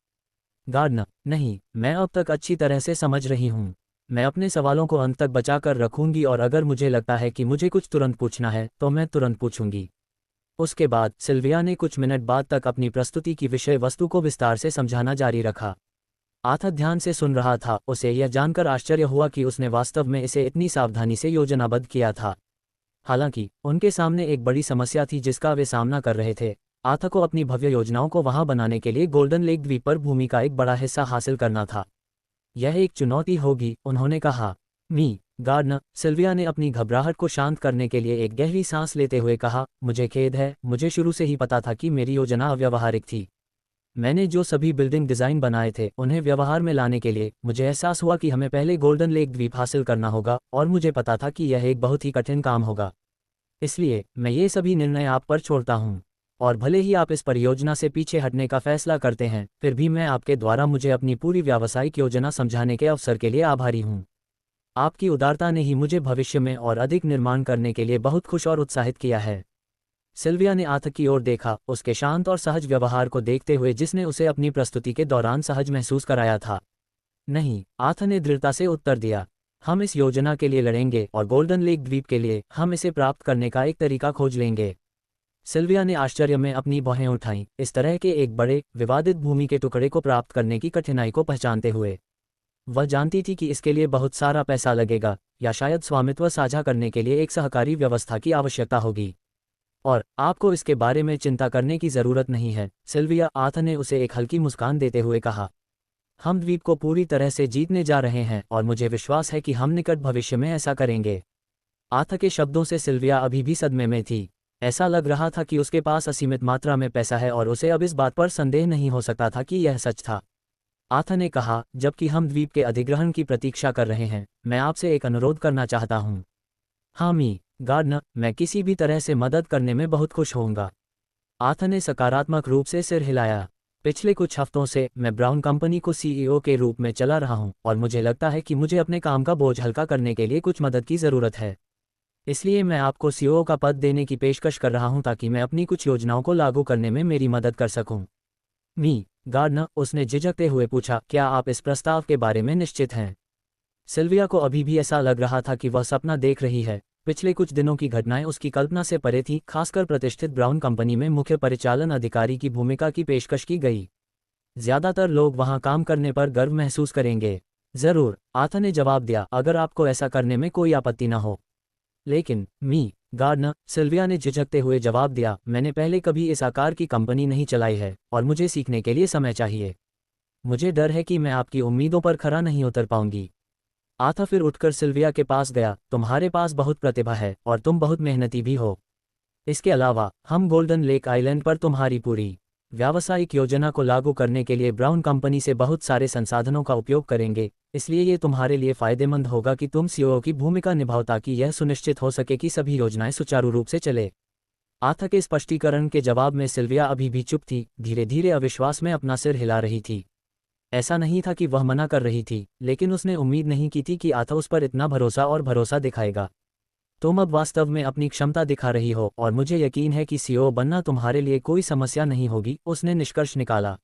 गार्डनर? नहीं, मैं अब तक अच्छी तरह से समझ रही हूँ। मैं अपने सवालों को अंत तक बचा कर रखूंगी और अगर मुझे लगता है कि मुझे कुछ तुरंत पूछना है तो मैं तुरंत पूछूंगी। उसके बाद सिल्विया ने कुछ मिनट बाद तक अपनी प्रस्तुति की विषय वस्तु को विस्तार से समझाना जारी रखा। आथा ध्यान से सुन रहा था। उसे यह जानकर आश्चर्य हुआ कि उसने वास्तव में इसे इतनी सावधानी से योजनाबद्ध किया था। हालांकि उनके सामने एक बड़ी समस्या थी जिसका वे सामना कर रहे थे। आथा को अपनी भव्य योजनाओं को वहां बनाने के लिए गोल्डन लेक द्वीप पर भूमि का एक बड़ा हिस्सा हासिल करना था। यह एक चुनौती होगी, उन्होंने कहा। मी गार्डनर, सिल्विया ने अपनी घबराहट को शांत करने के लिए एक गहरी सांस लेते हुए कहा, मुझे खेद है, मुझे शुरू से ही पता था कि मेरी योजना अव्यावहारिक थी। मैंने जो सभी बिल्डिंग डिज़ाइन बनाए थे उन्हें व्यवहार में लाने के लिए मुझे एहसास हुआ कि हमें पहले गोल्डन लेक द्वीप हासिल करना होगा, और मुझे पता था कि यह एक बहुत ही कठिन काम होगा। इसलिए मैं ये सभी निर्णय आप पर छोड़ता हूँ। और भले ही आप इस परियोजना से पीछे हटने का फैसला करते हैं, फिर भी मैं आपके द्वारा मुझे अपनी पूरी व्यावसायिक योजना समझाने के अवसर के लिए आभारी हूँ। आपकी उदारता ने ही मुझे भविष्य में और अधिक निर्माण करने के लिए बहुत खुश और उत्साहित किया है। सिल्विया ने आथा की ओर देखा, उसके शांत और सहज व्यवहार को देखते हुए जिसने उसे अपनी प्रस्तुति के दौरान सहज महसूस कराया था। नहीं, आथा ने दृढ़ता से उत्तर दिया। हम इस योजना के लिए लड़ेंगे और गोल्डन लेक द्वीप के लिए हम इसे प्राप्त करने का एक तरीका खोज लेंगे। सिल्विया ने आश्चर्य में अपनी भौहें उठाईं, इस तरह के एक बड़े, विवादित भूमि के टुकड़े को प्राप्त करने की कठिनाई को पहचानते हुए। वह जानती थी कि इसके लिए बहुत सारा पैसा लगेगा, या शायद स्वामित्व साझा करने के लिए एक सहकारी व्यवस्था की आवश्यकता होगी। और आपको इसके बारे में चिंता करने की ज़रूरत नहीं है, सिल्विया, आथा ने उसे एक हल्की मुस्कान देते हुए कहा। हम द्वीप को पूरी तरह से जीतने जा रहे हैं और मुझे विश्वास है कि हम निकट भविष्य में ऐसा करेंगे। आथा के शब्दों से सिल्विया अभी भी सदमे में थी। ऐसा लग रहा था कि उसके पास असीमित मात्रा में पैसा है और उसे अब इस बात पर संदेह नहीं हो सकता था कि यह सच था। आथा ने कहा, जबकि हम द्वीप के अधिग्रहण की प्रतीक्षा कर रहे हैं, मैं आपसे एक अनुरोध करना चाहता हूँ। हाँ मी गार्डनर, मैं किसी भी तरह से मदद करने में बहुत खुश होऊंगा। आथा ने सकारात्मक रूप से सिर हिलाया। पिछले कुछ हफ्तों से मैं ब्राउन कंपनी को सीईओ के रूप में चला रहा हूं और मुझे लगता है कि मुझे अपने काम का बोझ हल्का करने के लिए कुछ मदद की ज़रूरत है। इसलिए मैं आपको सीईओ का पद देने की पेशकश कर रहा हूं ताकि मैं अपनी कुछ योजनाओं को लागू करने में मेरी मदद कर सकूं। मी गार्डनर, उसने झिझकते हुए पूछा, क्या आप इस प्रस्ताव के बारे में निश्चित हैं? सिल्विया को अभी भी ऐसा लग रहा था कि वह सपना देख रही है। पिछले कुछ दिनों की घटनाएं उसकी कल्पना से परे थीं, खासकर प्रतिष्ठित ब्राउन कंपनी में मुख्य परिचालन अधिकारी की भूमिका की पेशकश की गई। ज्यादातर लोग वहां काम करने पर गर्व महसूस करेंगे। जरूर, आथा ने जवाब दिया, अगर आपको ऐसा करने में कोई आपत्ति न हो। लेकिन मी गार्डनर, सिल्विया ने झिझकते हुए जवाब दिया, मैंने पहले कभी इस आकार की कंपनी नहीं चलाई है और मुझे सीखने के लिए समय चाहिए। मुझे डर है कि मैं आपकी उम्मीदों पर खरा नहीं उतर पाऊंगी। आथा फिर उठकर सिल्विया के पास गया, तुम्हारे पास बहुत प्रतिभा है और तुम बहुत मेहनती भी हो। इसके अलावा हम गोल्डन लेक आइलैंड पर तुम्हारी पूरी व्यावसायिक योजना को लागू करने के लिए ब्राउन कंपनी से बहुत सारे संसाधनों का उपयोग करेंगे, इसलिए ये तुम्हारे लिए फ़ायदेमंद होगा कि तुम सीईओ की भूमिका निभाओ ताकि यह सुनिश्चित हो सके कि सभी योजनाएं सुचारू रूप से चले। आथा के स्पष्टीकरण के जवाब में सिल्विया अभी भी चुप थी, धीरे धीरे अविश्वास में अपना सिर हिला रही थी। ऐसा नहीं था कि वह मना कर रही थी, लेकिन उसने उम्मीद नहीं की थी कि आथा उस पर इतना भरोसा दिखाएगा। तुम अब वास्तव में अपनी क्षमता दिखा रही हो और मुझे यकीन है कि सीईओ बनना तुम्हारे लिए कोई समस्या नहीं होगी, उसने निष्कर्ष निकाला।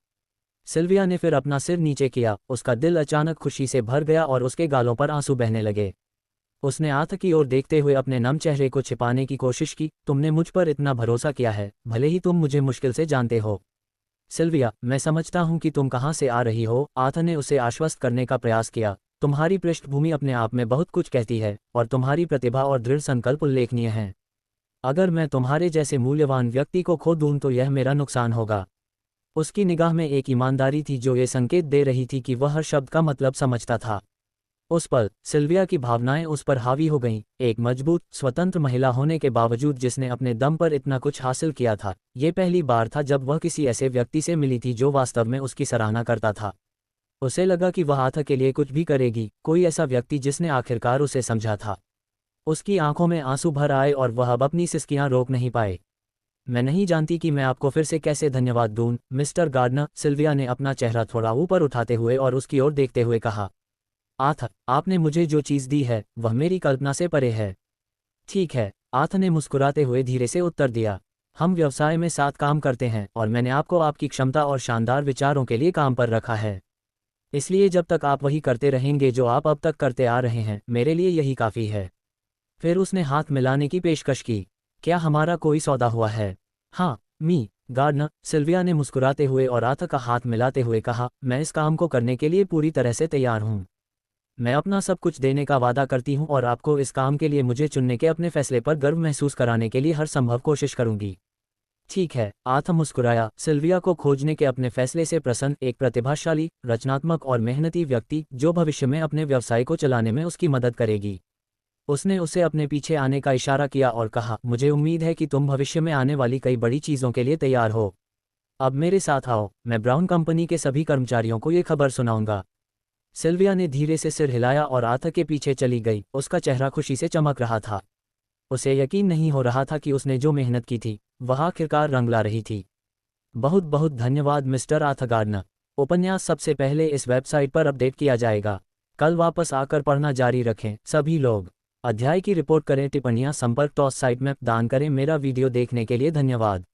सिल्विया ने फिर अपना सिर नीचे किया, उसका दिल अचानक खुशी से भर गया और उसके गालों पर आंसू बहने लगे। उसने आथा की ओर देखते हुए अपने नम चेहरे को छिपाने की कोशिश की, तुमने मुझ पर इतना भरोसा किया है, भले ही तुम मुझे मुश्किल से जानते हो। सिल्विया, मैं समझता हूं कि तुम कहां से आ रही हो, आथा ने उसे आश्वस्त करने का प्रयास किया। तुम्हारी पृष्ठभूमि अपने आप में बहुत कुछ कहती है और तुम्हारी प्रतिभा और दृढ़ संकल्प उल्लेखनीय हैं। अगर मैं तुम्हारे जैसे मूल्यवान व्यक्ति को खो दूं तो यह मेरा नुकसान होगा। उसकी निगाह में एक ईमानदारी थी जो ये संकेत दे रही थी कि वह हर शब्द का मतलब समझता था। उस पल सिल्विया की भावनाएं उस पर हावी हो गईं, एक मजबूत, स्वतंत्र महिला होने के बावजूद जिसने अपने दम पर इतना कुछ हासिल किया था। ये पहली बार था जब वह किसी ऐसे व्यक्ति से मिली थी जो वास्तव में उसकी सराहना करता था। उसे लगा कि वह आथा के लिए कुछ भी करेगी, कोई ऐसा व्यक्ति जिसने आखिरकार उसे समझा था। उसकी आंखों में आंसू भर आए और वह अब अपनी सिसकियां रोक नहीं पाए। मैं नहीं जानती कि मैं आपको फिर से कैसे धन्यवाद दूं, मिस्टर गार्डनर, सिल्विया ने अपना चेहरा थोड़ा ऊपर उठाते हुए और उसकी ओर देखते हुए कहा। आथा, आपने मुझे जो चीज़ दी है वह मेरी कल्पना से परे है। ठीक है, आथा ने मुस्कुराते हुए धीरे से उत्तर दिया। हम व्यवसाय में साथ काम करते हैं और मैंने आपको आपकी क्षमता और शानदार विचारों के लिए काम पर रखा है। इसलिए जब तक आप वही करते रहेंगे जो आप अब तक करते आ रहे हैं, मेरे लिए यही काफ़ी है। फिर उसने हाथ मिलाने की पेशकश की। क्या हमारा कोई सौदा हुआ है? हाँ मी गार्डनर, सिल्विया ने मुस्कुराते हुए और आर्थर का हाथ मिलाते हुए कहा, मैं इस काम को करने के लिए पूरी तरह से तैयार हूँ। मैं अपना सब कुछ देने का वादा करती हूँ और आपको इस काम के लिए मुझे चुनने के अपने फैसले पर गर्व महसूस कराने के लिए हर संभव कोशिश करूंगी। ठीक है, आर्थर मुस्कुराया, सिल्विया को खोजने के अपने फैसले से प्रसन्न, एक प्रतिभाशाली, रचनात्मक और मेहनती व्यक्ति जो भविष्य में अपने व्यवसाय को चलाने में उसकी मदद करेगी। उसने उसे अपने पीछे आने का इशारा किया और कहा, मुझे उम्मीद है कि तुम भविष्य में आने वाली कई बड़ी चीज़ों के लिए तैयार हो। अब मेरे साथ आओ, मैं ब्राउन कंपनी के सभी कर्मचारियों को ये खबर सुनाऊंगा। सिल्विया ने धीरे से सिर हिलाया और आर्थर के पीछे चली गई, उसका चेहरा खुशी से चमक रहा था। उसे यकीन नहीं हो रहा था कि उसने जो मेहनत की थी वह आखिरकार रंग ला रही थी। बहुत बहुत धन्यवाद मिस्टर आर्थर गार्डनर। उपन्यास सबसे पहले इस वेबसाइट पर अपडेट किया जाएगा। कल वापस आकर पढ़ना जारी रखें सभी लोग। अध्याय की रिपोर्ट करें, टिप्पणियां, संपर्क टॉस साइट में दान करें। मेरा वीडियो देखने के लिए धन्यवाद।